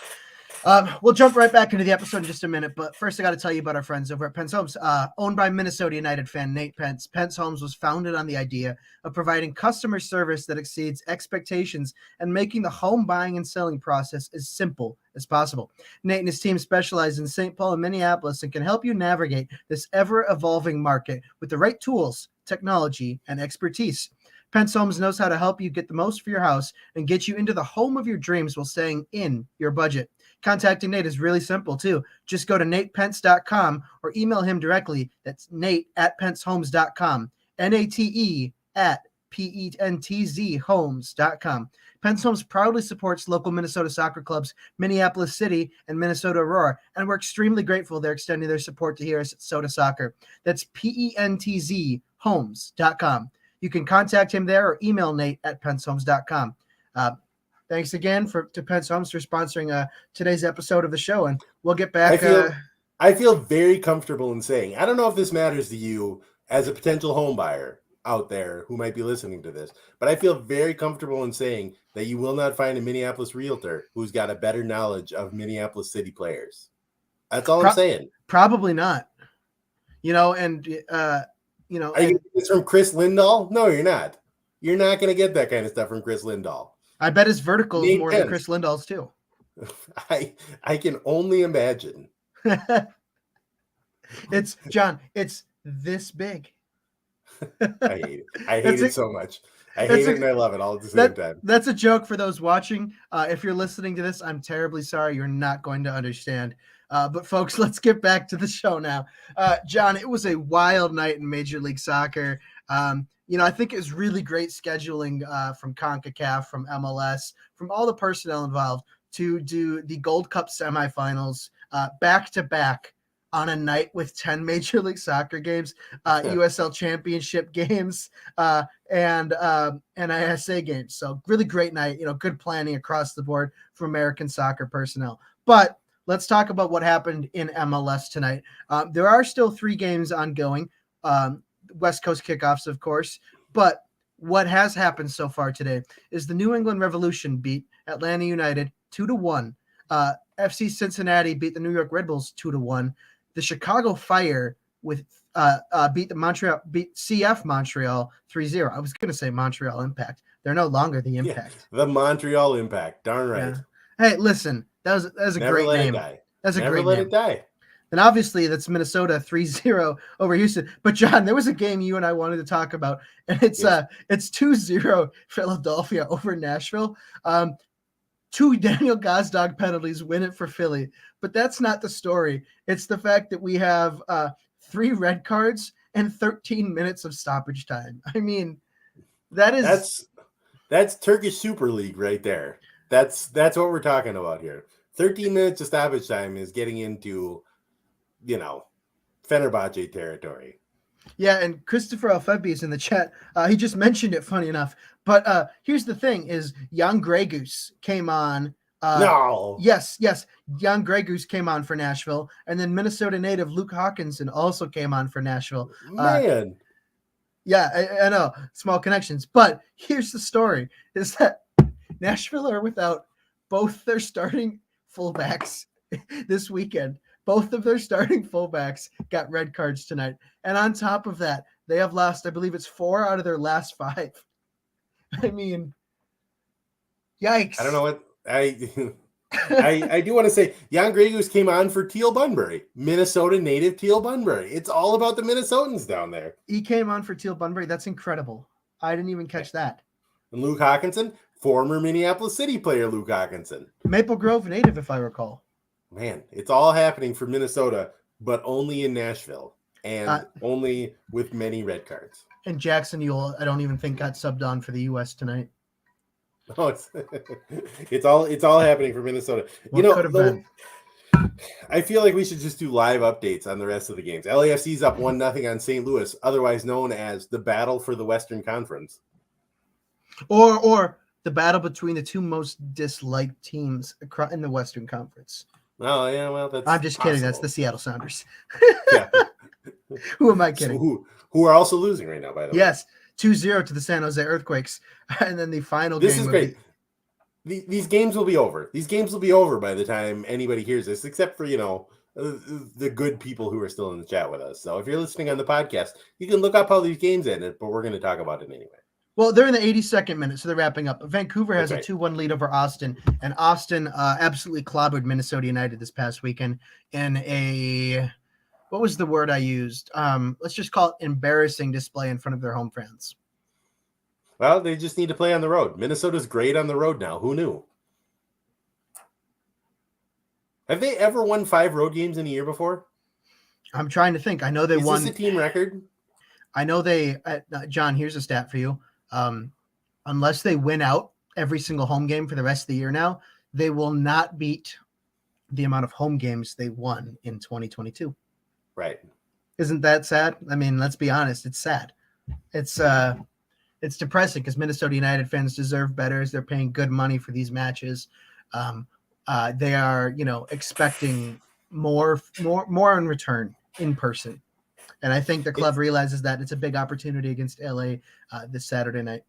We'll jump right back into the episode in just a minute, but first I got to tell you about our friends over at Pence Homes. Owned by Minnesota United fan Nate Pence, Pence Homes was founded on the idea of providing customer service that exceeds expectations and making the home buying and selling process as simple as possible. Nate and his team specialize in St. Paul and Minneapolis and can help you navigate this ever-evolving market with the right tools, technology, and expertise. Pence Homes knows how to help you get the most for your house and get you into the home of your dreams while staying in your budget. Contacting Nate is really simple, too. Just go to natepence.com or email him directly. That's Nate at pencehomes.com. NATE at PENTZ homes.com. Pence Homes proudly supports local Minnesota soccer clubs, Minneapolis City and Minnesota Aurora, and we're extremely grateful they're extending their support to here at Sota Soccer. That's PENTZ homes.com. You can contact him there or email Nate at pencehomes.com. Thanks again to Pence Homes for sponsoring today's episode of the show, and we'll get back. I feel very comfortable in saying, I don't know if this matters to you as a potential home buyer out there who might be listening to this, but I feel very comfortable in saying that you will not find a Minneapolis realtor who's got a better knowledge of Minneapolis City players. That's all I'm saying. Probably not. Are you getting this from Chris Lindahl? No, you're not. You're not going to get that kind of stuff from Chris Lindahl. I bet his vertical is more than Chris Lindahl's too. I can only imagine. It's John. It's this big. I hate it. I hate it so much. I hate it and I love it all at the same time. That's a joke for those watching. If you're listening to this, I'm terribly sorry. You're not going to understand. But folks, let's get back to the show now. John, it was a wild night in Major League Soccer. I think it was really great scheduling from CONCACAF, from MLS, from all the personnel involved to do the Gold Cup semifinals back to back on a night with 10 Major League Soccer games, USL Championship games, and ISA games. So really great night, good planning across the board for American soccer personnel. But let's talk about what happened in MLS tonight. There are still 3 games ongoing. West Coast kickoffs, of course, but what has happened so far today is the New England Revolution beat Atlanta United 2-1. FC Cincinnati beat the New York Red Bulls 2-1. The Chicago Fire beat CF Montreal 3-0. I was going to say Montreal Impact. They're no longer the Impact. Yeah, the Montreal Impact. Darn right. Yeah. Hey, listen, that was a great name. That's a great name. Never let it die. And obviously that's Minnesota 3-0 over Houston. But John, there was a game you and I wanted to talk about, and it's 2-0 Philadelphia over Nashville. 2 Daniel Gazdag penalties win it for Philly. But that's not the story. It's the fact that we have 3 red cards and 13 minutes of stoppage time. I mean, that's Turkish Super League right there. That's what we're talking about here. 13 minutes of stoppage time is getting into, Fenerbahce territory. Yeah, and Christopher Alfebi is in the chat. He just mentioned it, funny enough. But here's the thing: is Jan Gregus came on. No. Yes, Jan Gregus came on for Nashville, and then Minnesota native Luke Hawkinson also came on for Nashville. Man. Yeah, I know, small connections. But here's the story: is that Nashville are without both their starting fullbacks this weekend. Both of their starting fullbacks got red cards tonight. And on top of that, they have lost, I believe it's 4 out of their last 5. I mean, yikes. I don't know what I do want to say. Jan Gregus came on for Teal Bunbury, Minnesota native Teal Bunbury. It's all about the Minnesotans down there. He came on for Teal Bunbury. That's incredible. I didn't even catch that. And Luke Hawkinson, former Minneapolis City player Luke Hawkinson. Maple Grove native, if I recall. Man, it's all happening for Minnesota, but only in Nashville and only with many red cards. And Jackson Ewell, I don't even think got subbed on for the U.S. tonight. Oh, it's all happening for Minnesota. Could have been. I feel like we should just do live updates on the rest of the games. LAFC's up 1-0 on St. Louis, otherwise known as the battle for the Western Conference. Or the battle between the 2 most disliked teams in the Western Conference. Oh, yeah, well, that's I'm just kidding. possible. That's the Seattle Sounders. Yeah. Who am I kidding? So who are also losing right now, by the way. Yes, 2-0 to the San Jose Earthquakes. And then the final game. This is great. These games will be over. These games will be over by the time anybody hears this, except for, the good people who are still in the chat with us. So if you're listening on the podcast, you can look up how these games ended, but we're going to talk about it anyway. Well, they're in the 82nd minute, so they're wrapping up. Vancouver has a 2-1 lead over Austin, and Austin absolutely clobbered Minnesota United this past weekend in a – what was the word I used? Let's just call it embarrassing display in front of their home fans. Well, they just need to play on the road. Minnesota's great on the road now. Who knew? Have they ever won 5 road games in a year before? I'm trying to think. I know they won. Is this a team record? I know they John, here's a stat for you. Unless they win out every single home game for the rest of the year now, they will not beat the amount of home games they won in 2022. Right. Isn't that sad? I mean, let's be honest. It's sad. It's depressing because Minnesota United fans deserve better as they're paying good money for these matches. They are, expecting more in return in person. And I think the club realizes that it's a big opportunity against LA this Saturday night.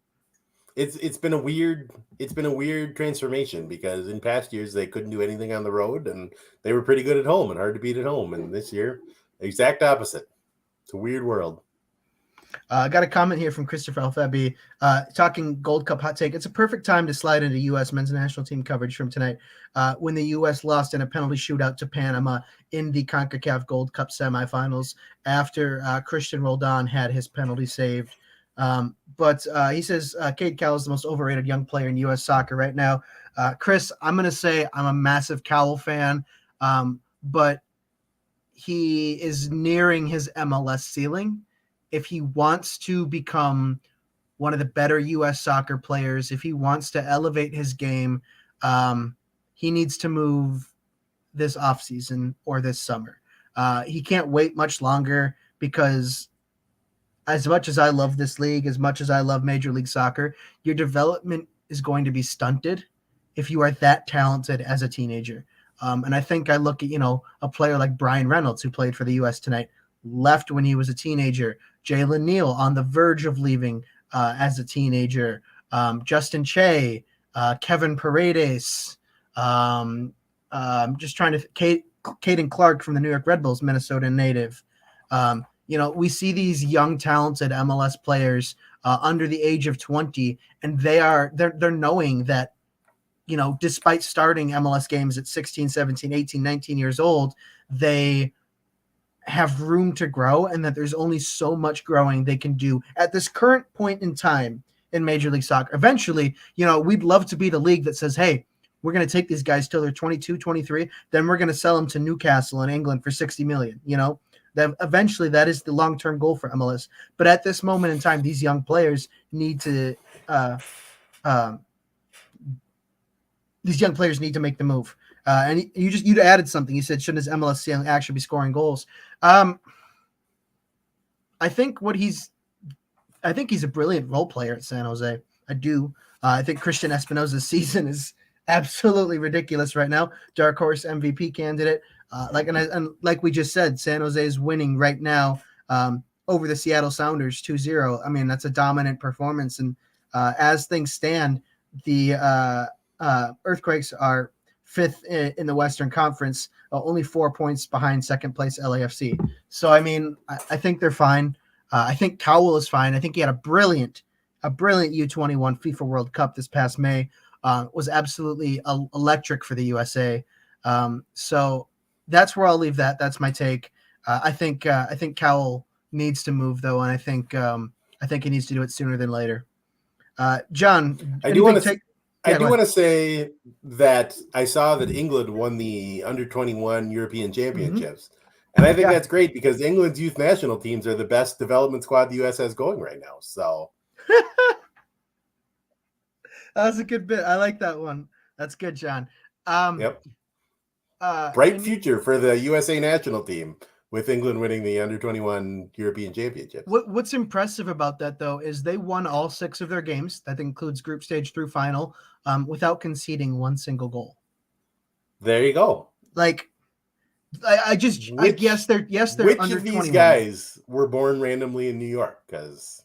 It's been a weird transformation because in past years they couldn't do anything on the road and they were pretty good at home and hard to beat at home. And this year, exact opposite. It's a weird world. I got a comment here from Christopher Alfebi talking Gold Cup hot take. It's a perfect time to slide into U.S. men's national team coverage from tonight when the U.S. lost in a penalty shootout to Panama in the CONCACAF Gold Cup semifinals after Christian Roldan had his penalty saved. But he says Cade Cowell is the most overrated young player in U.S. soccer right now. Chris, I'm going to say I'm a massive Cowell fan, but he is nearing his MLS ceiling. If he wants to become one of the better U.S. soccer players, if he wants to elevate his game, he needs to move this offseason or this summer. He can't wait much longer because as much as I love this league, as much as I love Major League Soccer, your development is going to be stunted if you are that talented as a teenager. And I think I look at, a player like Brian Reynolds, who played for the U.S. tonight, left when he was a teenager. Jalen Neal on the verge of leaving as a teenager. Justin Che, Kevin Paredes, just trying to Caden Clark from the New York Red Bulls, Minnesota native. We see these young, talented MLS players under the age of 20, and they're knowing that, despite starting MLS games at 16, 17, 18, 19 years old, they have room to grow, and that there's only so much growing they can do at this current point in time in Major League Soccer. Eventually, we'd love to be the league that says, hey, we're going to take these guys till they're 22, 23, then we're going to sell them to Newcastle in England for 60 million. That eventually that is the long-term goal for MLS. But at this moment in time, these young players need to make the move. And you added something. You said, shouldn't his MLS actually be scoring goals? I think he's a brilliant role player at San Jose. I do. I think Christian Espinosa's season is absolutely ridiculous right now. Dark horse MVP candidate. Like we just said, San Jose is winning right now over the Seattle Sounders 2-0. I mean, that's a dominant performance. And as things stand, the Earthquakes are fifth in the Western Conference, only 4 points behind second place LAFC. So, I mean, I think they're fine. I think Cowell is fine. I think he had a brilliant U21 FIFA World Cup this past May. Was absolutely electric for the USA. So that's where I'll leave that. That's my take. I think Cowell needs to move though, and I think he needs to do it sooner than later. John, I do want to say that I saw that England won the under-21 European Championships. Mm-hmm. And I think that's great because England's youth national teams are the best development squad the U.S. has going right now. So that was a good bit. I like that one. That's good, John. Yep. Bright future for the USA national team with England winning the under-21 European Championships. What's impressive about that, though, is they won all 6 of their games. That includes group stage through final without conceding one single goal. There you go. Like, I guess they're which under of these 21. Guys were born randomly in New York? Because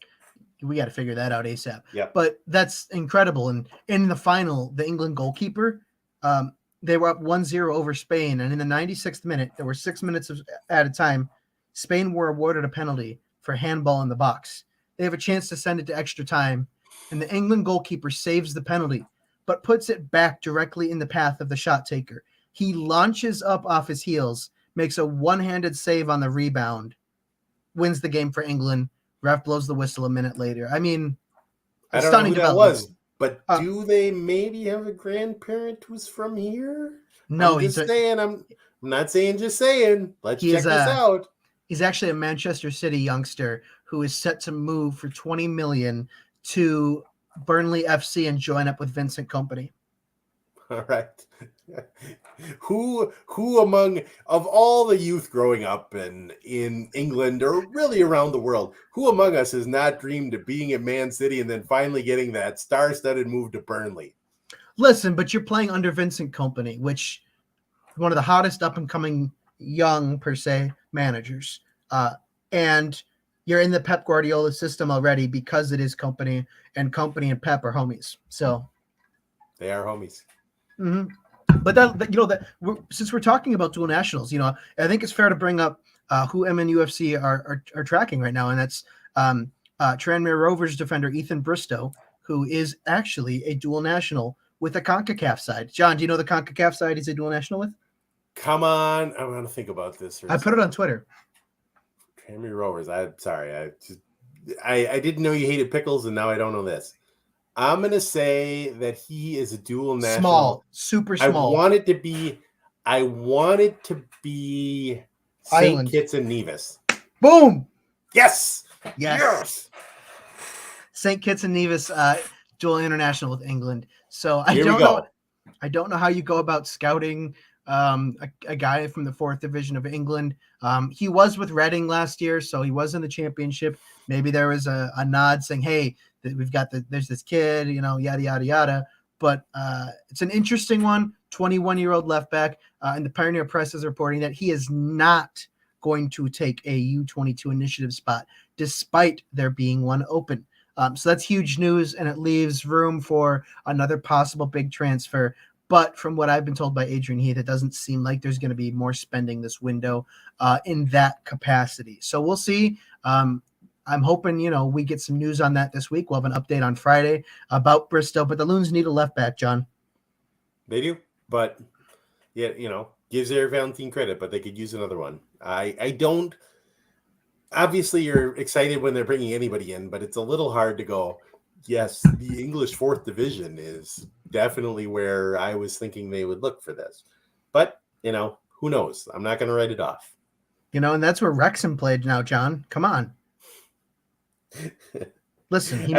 we got to figure that out ASAP. Yeah, but that's incredible. And in the final, the England goalkeeper, they were up 1-0 over Spain, and in the 96th minute, there were 6 minutes at a time. Spain were awarded a penalty for handball in the box. They have a chance to send it to extra time, and the England goalkeeper saves the penalty, but puts it back directly in the path of the shot taker. He launches up off his heels, makes a one-handed save on the rebound, wins the game for England. Ref blows the whistle a minute later. I mean, I don't know who that was, but do they maybe have a grandparent who's from here? No, I'm not saying just saying. Let's check this out. He's actually a Manchester City youngster who is set to move for $20 million to Burnley FC and join up with Vincent Kompany. All right. Who among of all the youth growing up in England or really around the world, who among us has not dreamed of being at Man City and then finally getting that star-studded move to Burnley? Listen, but you're playing under Vincent Kompany, which one of the hottest up-and-coming young, per se, managers. And you're in the Pep Guardiola system already because it is Kompany, and Kompany and Pep are homies. So they are homies. Mm-hmm. But since we're talking about dual nationals, I think it's fair to bring up who MNUFC are tracking right now, and that's Tranmere Rovers defender Ethan Bristow, who is actually a dual national with a CONCACAF side. John, do you know the CONCACAF side he's a dual national with? Come on, I want to think about this. I put it on Twitter. Tranmere Rovers. I'm sorry, I didn't know you hated pickles, and now I don't know this. I'm going to say that he is a dual national. Small, super small. I want it to be St. Kitts and Nevis. Boom! Yes! Yes! St. Kitts and Nevis, dual international with England. So I don't know how you go about scouting a guy from the 4th division of England. He was with Reading last year, so he was in the championship. Maybe there was a nod saying, hey, there's this kid, yada, yada, yada. But it's an interesting one. 21-year-old left back. And the Pioneer Press is reporting that he is not going to take a U22 initiative spot, despite there being one open. So that's huge news, and it leaves room for another possible big transfer. But from what I've been told by Adrian Heath, it doesn't seem like there's going to be more spending this window in that capacity. So we'll see. I'm hoping, we get some news on that this week. We'll have an update on Friday about Bristow, but the Loons need a left back, John. They do, but gives Eric Valentine credit, but they could use another one. I don't. Obviously, you're excited when they're bringing anybody in, but it's a little hard to go. Yes, the English fourth division is definitely where I was thinking they would look for this. But who knows? I'm not going to write it off. And that's where Wrexham played now, John. Come on. Listen,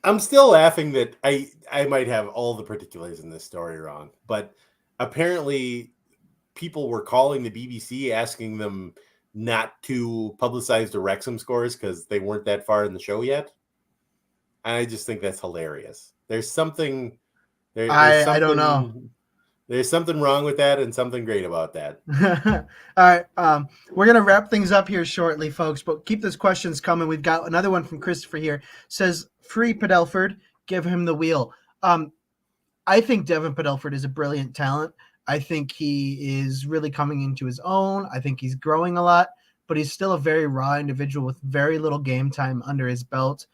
I'm still laughing that I might have all the particulars in this story wrong, but apparently people were calling the BBC asking them not to publicize the Wrexham scores because they weren't that far in the show yet. I just think that's hilarious. There's something I don't know. There's something wrong with that and something great about that. All right. We're going to wrap things up here shortly, folks, but keep those questions coming. We've got another one from Christopher here. Says, free Padelford, give him the wheel. I think Devin Padelford is a brilliant talent. I think he is really coming into his own. I think he's growing a lot, but he's still a very raw individual with very little game time under his belt.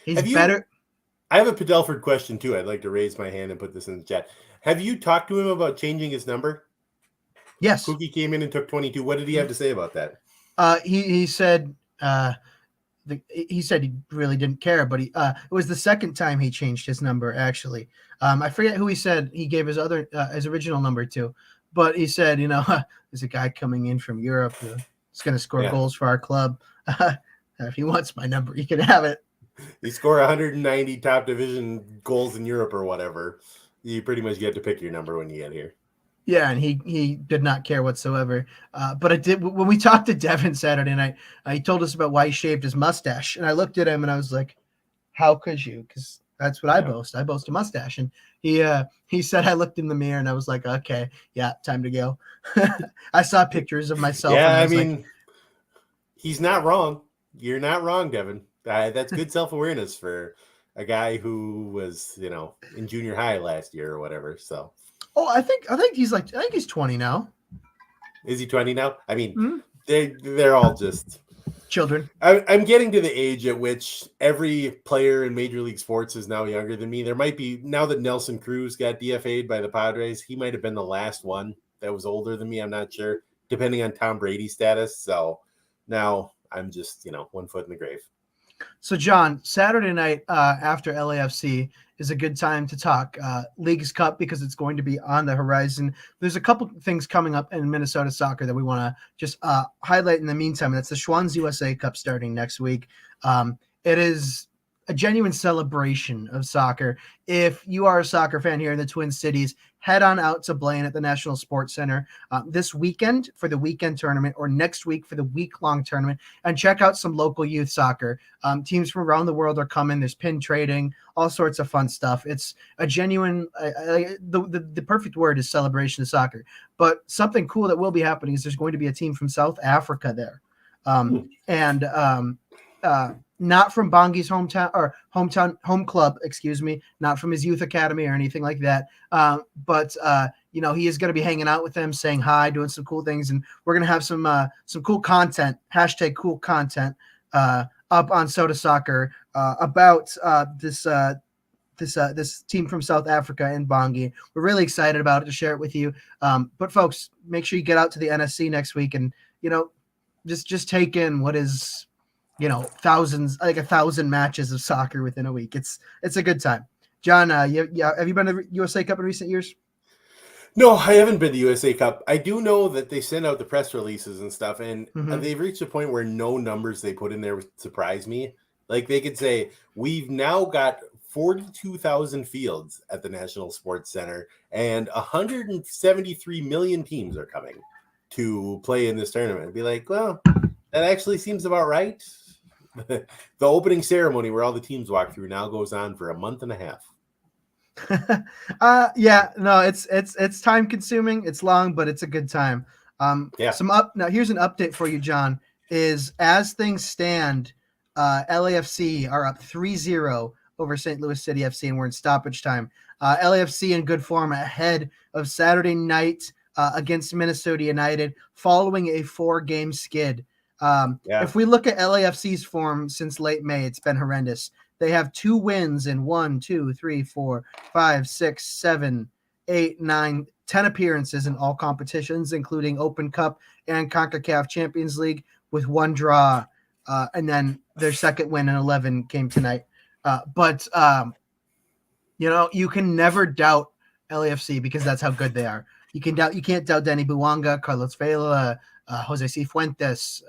He's better. I have a Padelford question too. I'd like to raise my hand and put this in the chat. Have you talked to him about changing his number? Yes. Cookie came in and took 22. What did he have to say about that? He said he said he really didn't care, but it was the second time he changed his number. Actually, I forget who he said he gave his original number to, but he said, there's a guy coming in from Europe who's going to score goals for our club. If he wants my number, he can have it. You score 190 top division goals in Europe or whatever, you pretty much get to pick your number when you get here. Yeah, and he did not care whatsoever. But I did when we talked to Devin Saturday night. He told us about why he shaved his mustache, and I looked at him and I was like, "How could you?" Because that's what I boast. I boast a mustache, and he said I looked in the mirror and I was like, "Okay, yeah, time to go." I saw pictures of myself. Yeah, and I mean, he's not wrong. You're not wrong, Devin. That's good self-awareness for a guy who was, in junior high last year or whatever. So, I think he's 20 now. Is he 20 now? I mean, they're all just children. I'm getting to the age at which every player in Major League Sports is now younger than me. There might be, now that Nelson Cruz got DFA'd by the Padres, he might have been the last one that was older than me. I'm not sure, depending on Tom Brady's status. So now I'm just, 1 foot in the grave. So, John, Saturday night after LAFC is a good time to talk Leagues Cup because it's going to be on the horizon. There's a couple things coming up in Minnesota soccer that we want to just highlight in the meantime. That's the Schwann's USA Cup starting next week. It is a genuine celebration of soccer. If you are a soccer fan here in the Twin Cities, head on out to Blaine at the National Sports Center this weekend for the weekend tournament or next week for the week-long tournament and check out some local youth soccer. Teams from around the world are coming. There's pin trading, all sorts of fun stuff. It's a genuine, the perfect word is celebration of soccer. But something cool that will be happening is there's going to be a team from South Africa there. Not from Bongi's home club, not from his youth academy or anything like that. But he is going to be hanging out with them, saying hi, doing some cool things. And we're going to have some cool content, #cool content, up on Sota Soccer, about this team from South Africa and Bongi. We're really excited about it to share it with you. But folks, make sure you get out to the NSC next week and, just take in what is, thousands, like 1,000 matches of soccer within a week. It's a good time. John, have you been to the USA Cup in recent years? No, I haven't been to USA Cup. I do know that they send out the press releases and stuff, and they've reached a point where no numbers they put in there would surprise me. Like they could say, we've now got 42,000 fields at the National Sports Center, and 173 million teams are coming to play in this tournament. It'd be like, well, that actually seems about right. The opening ceremony where all the teams walk through now goes on for a month and a half. It's time consuming. It's long, but it's a good time. Now here's an update for you, John, is as things stand, LAFC are up 3-0 over St. Louis City FC, and we're in stoppage time. LAFC in good form ahead of Saturday night against Minnesota United following a 4-game skid. If we look at LAFC's form since late May, it's been horrendous. They have 2 wins in 1, 2, 3, 4, 5, 6, 7, 8, 9, 10 appearances in all competitions, including Open Cup and CONCACAF Champions League, with 1 draw. And then their second win in 11 came tonight. But you can never doubt LAFC because that's how good they are. You can't doubt Danny Buwanga, Carlos Vela, Jose Cifuentes.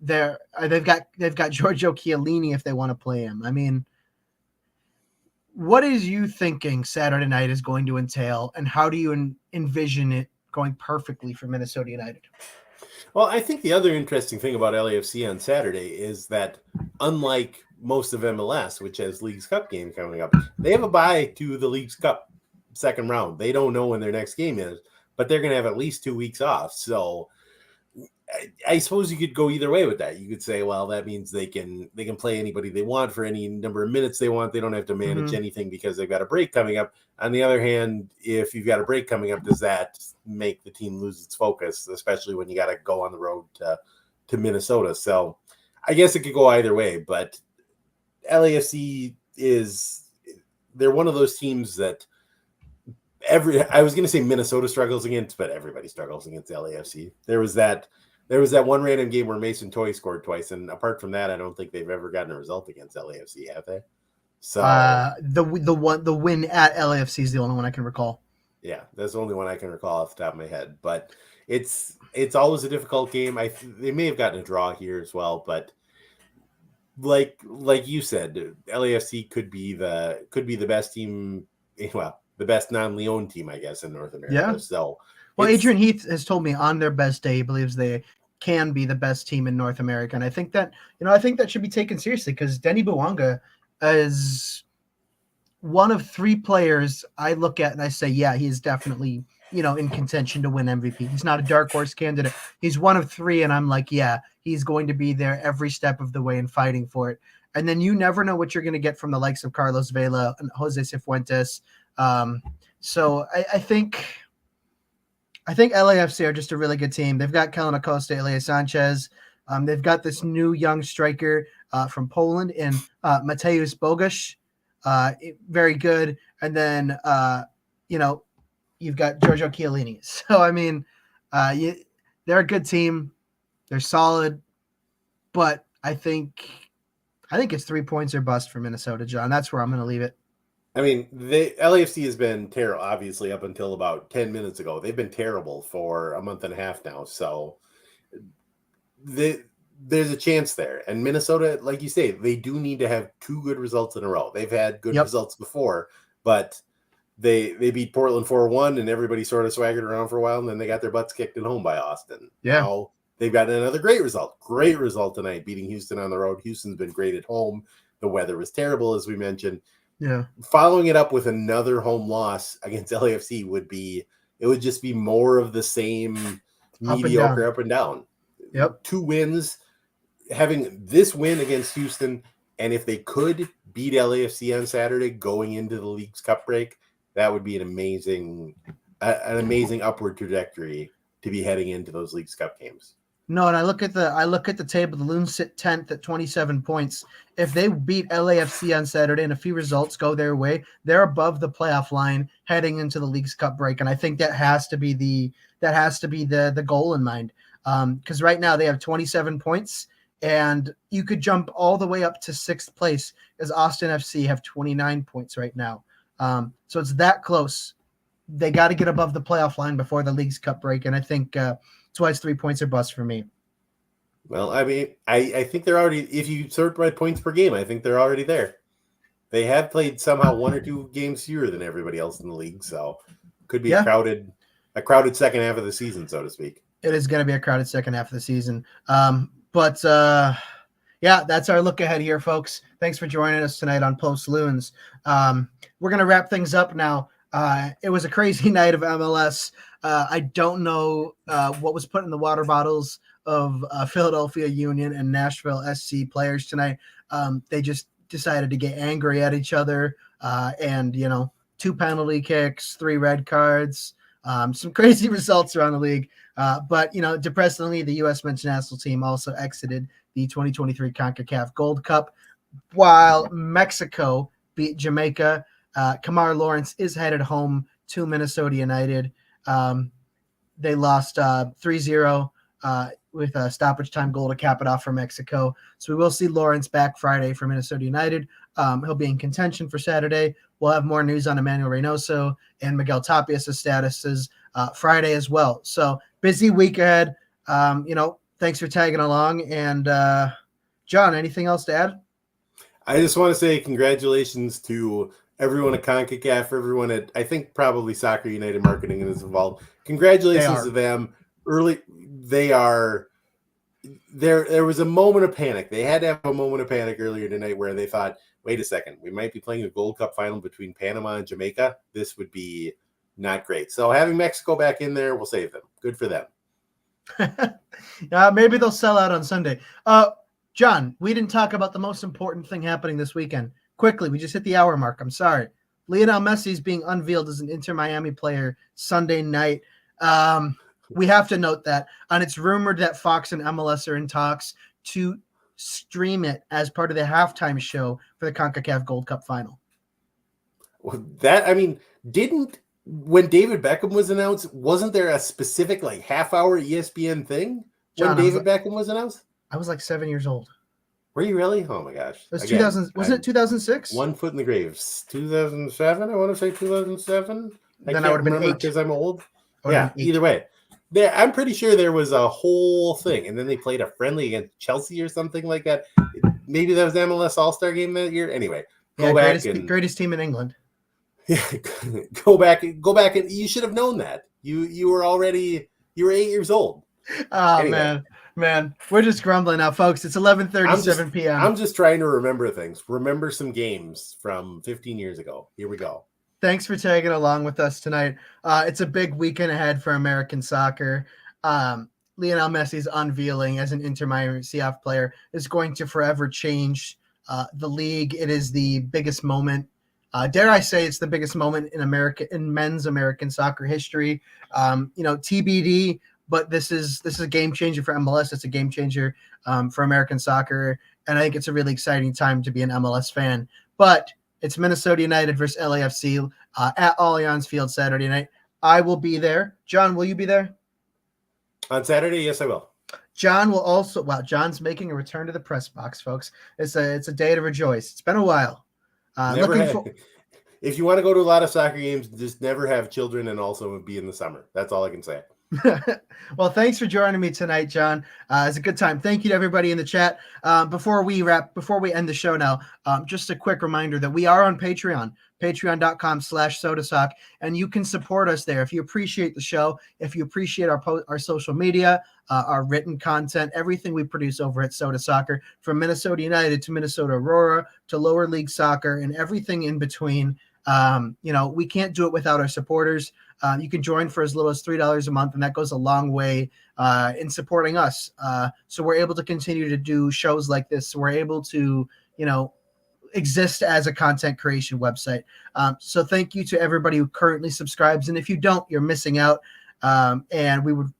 They've got Giorgio Chiellini if they want to play him. I mean, what is you thinking Saturday night is going to entail, and how do you envision it going perfectly for Minnesota United? Well, I think the other interesting thing about LAFC on Saturday is that, unlike most of MLS, which has Leagues Cup game coming up, they have a bye to the Leagues Cup second round. They don't know when their next game is, but they're going to have at least 2 weeks off. So I suppose you could go either way with that. You could say, well, that means they can play anybody they want for any number of minutes they want. They don't have to manage anything because they've got a break coming up. On the other hand, if you've got a break coming up, does that make the team lose its focus, especially when you got to go on the road to Minnesota? So I guess it could go either way, but LAFC they're one of those teams that I was going to say Minnesota struggles against, but everybody struggles against LAFC. There was that one random game where Mason Toy scored twice, and apart from that, I don't think they've ever gotten a result against LAFC, have they? So the win at LAFC is the only one I can recall. Yeah, that's the only one I can recall off the top of my head. But it's always a difficult game. They may have gotten a draw here as well, but like you said, LAFC could be the best team. Well, the best non-Leon team, I guess, in North America. Yeah. So, well, Adrian Heath has told me on their best day, he believes they can be the best team in North America, and I think that should be taken seriously because Denny Buwanga is one of 3 players I look at and I say, yeah, he is definitely in contention to win MVP. He's not a dark horse candidate. He's one of 3, and I'm like, yeah, he's going to be there every step of the way and fighting for it. And then you never know what you're going to get from the likes of Carlos Vela and Jose Cifuentes. So I think LAFC are just a really good team. They've got Kellen Acosta, Elias Sanchez. They've got this new young striker from Poland in Mateusz Bogusz. Very good. And then, you've got Giorgio Chiellini. So, I mean, they're a good team. They're solid. But I think it's 3 points or bust for Minnesota, John. That's where I'm going to leave it. I mean, LAFC has been terrible, obviously, up until about 10 minutes ago. They've been terrible for a month and a half now. So there's a chance there. And Minnesota, like you say, they do need to have 2 good results in a row. They've had good results before, but they beat Portland 4-1, and everybody sort of swaggered around for a while, and then they got their butts kicked at home by Austin. Yeah. Now they've got another great result tonight, beating Houston on the road. Houston's been great at home. The weather was terrible, as we mentioned. Yeah. Following it up with another home loss against LAFC would just be more of the same mediocre up and down. Yep. 2 wins, having this win against Houston, and if they could beat LAFC on Saturday going into the League's Cup break, that would be an amazing upward trajectory to be heading into those League's Cup games. No, and I look at the table. The Loons sit 10th at 27 points. If they beat LAFC on Saturday and a few results go their way, they're above the playoff line heading into the League's Cup break. And I think that has to be the goal in mind. Because right now they have 27 points, and you could jump all the way up to 6th place as Austin FC have 29 points right now. So it's that close. They got to get above the playoff line before the League's Cup break, and I think that's why it's 3 points or bust for me. Well, I mean, I think they're already, if you sort by points per game, I think they're already there. They have played somehow 1 or 2 games fewer than everybody else in the league, so could be a crowded second half of the season, so to speak. It is going to be a crowded second half of the season. But that's our look ahead here, folks. Thanks for joining us tonight on Post Loons. We're going to wrap things up now. It was a crazy night of MLS. I don't know what was put in the water bottles of Philadelphia Union and Nashville SC players tonight. They just decided to get angry at each other, and 2 penalty kicks, 3 red cards, some crazy results around the league. But depressingly, the U.S. men's national team also exited the 2023 CONCACAF Gold Cup, while Mexico beat Jamaica. Kamar Lawrence is headed home to Minnesota United. They lost 3-0 with a stoppage time goal to cap it off for Mexico. So we will see Lawrence back Friday for Minnesota United. He'll be in contention for Saturday. We'll have more news on Emmanuel Reynoso and Miguel Tapias' statuses Friday as well. So busy week ahead. Thanks for tagging along. And John, anything else to add? I just want to say congratulations to everyone at CONCACAF, everyone at, I think probably Soccer United Marketing is involved. Congratulations to them. There was a moment of panic. They had to have a moment of panic earlier tonight where they thought, wait a second, we might be playing a Gold Cup final between Panama and Jamaica. This would be not great. So having Mexico back in there will save them. Good for them. Maybe they'll sell out on Sunday. John, we didn't talk about the most important thing happening this weekend. Quickly, we just hit the hour mark. I'm sorry. Lionel Messi is being unveiled as an Inter Miami player Sunday night. We have to note that. And it's rumored that Fox and MLS are in talks to stream it as part of the halftime show for the CONCACAF Gold Cup final. Well, when David Beckham was announced, wasn't there a specific half-hour ESPN thing when David Beckham was announced? I was 7 years old. Were you really? Oh my gosh. It was 2000. Wasn't it 2006? One foot in the grave. 2007. I want to say 2007. Then I would have been 8 because I'm old. Yeah. Either way, I'm pretty sure there was a whole thing, and then they played a friendly against Chelsea or something like that. Maybe that was the MLS All-Star game that year. Anyway, greatest team in England. Yeah, go back, and you should have known that. You were 8 years old. Oh anyway. Man, we're just grumbling now, folks. It's 11:37 p.m. I'm just trying to remember things. Remember some games from 15 years ago. Here we go. Thanks for tagging along with us tonight. It's a big weekend ahead for American soccer. Lionel Messi's unveiling as an Inter Miami CF player is going to forever change the league. It is the biggest moment. Dare I say it's the biggest moment in men's American soccer history. TBD. But this is a game changer for MLS. It's a game changer for American soccer, and I think it's a really exciting time to be an MLS fan. But it's Minnesota United versus LAFC at Allianz Field Saturday night. I will be there. John, will you be there? On Saturday, yes, I will. John will also. Wow, John's making a return to the press box, folks. It's a day to rejoice. It's been a while. If you want to go to a lot of soccer games, just never have children and also be in the summer. That's all I can say. Well, thanks for joining me tonight, John. It's a good time. Thank you to everybody in the chat. Before we end the show now, just a quick reminder that we are on Patreon, patreon.com/sotasock, and you can support us there if you appreciate the show, if you appreciate our social media, our written content, everything we produce over at Sota Soccer, from Minnesota United to Minnesota Aurora to lower league soccer and everything in between. We can't do it without our supporters. You can join for as little as $3 a month, and that goes a long way in supporting us. So we're able to continue to do shows like this. So we're able to, exist as a content creation website. So thank you to everybody who currently subscribes. And if you don't, you're missing out. And we would,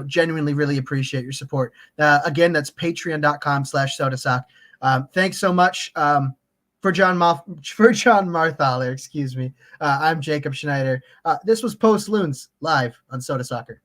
genuinely really appreciate your support. Again, that's patreon.com/sotasock. Thanks so much. For John Marthaler, excuse me. I'm Jacob Schneider. This was Post Loons live on Sota Soccer.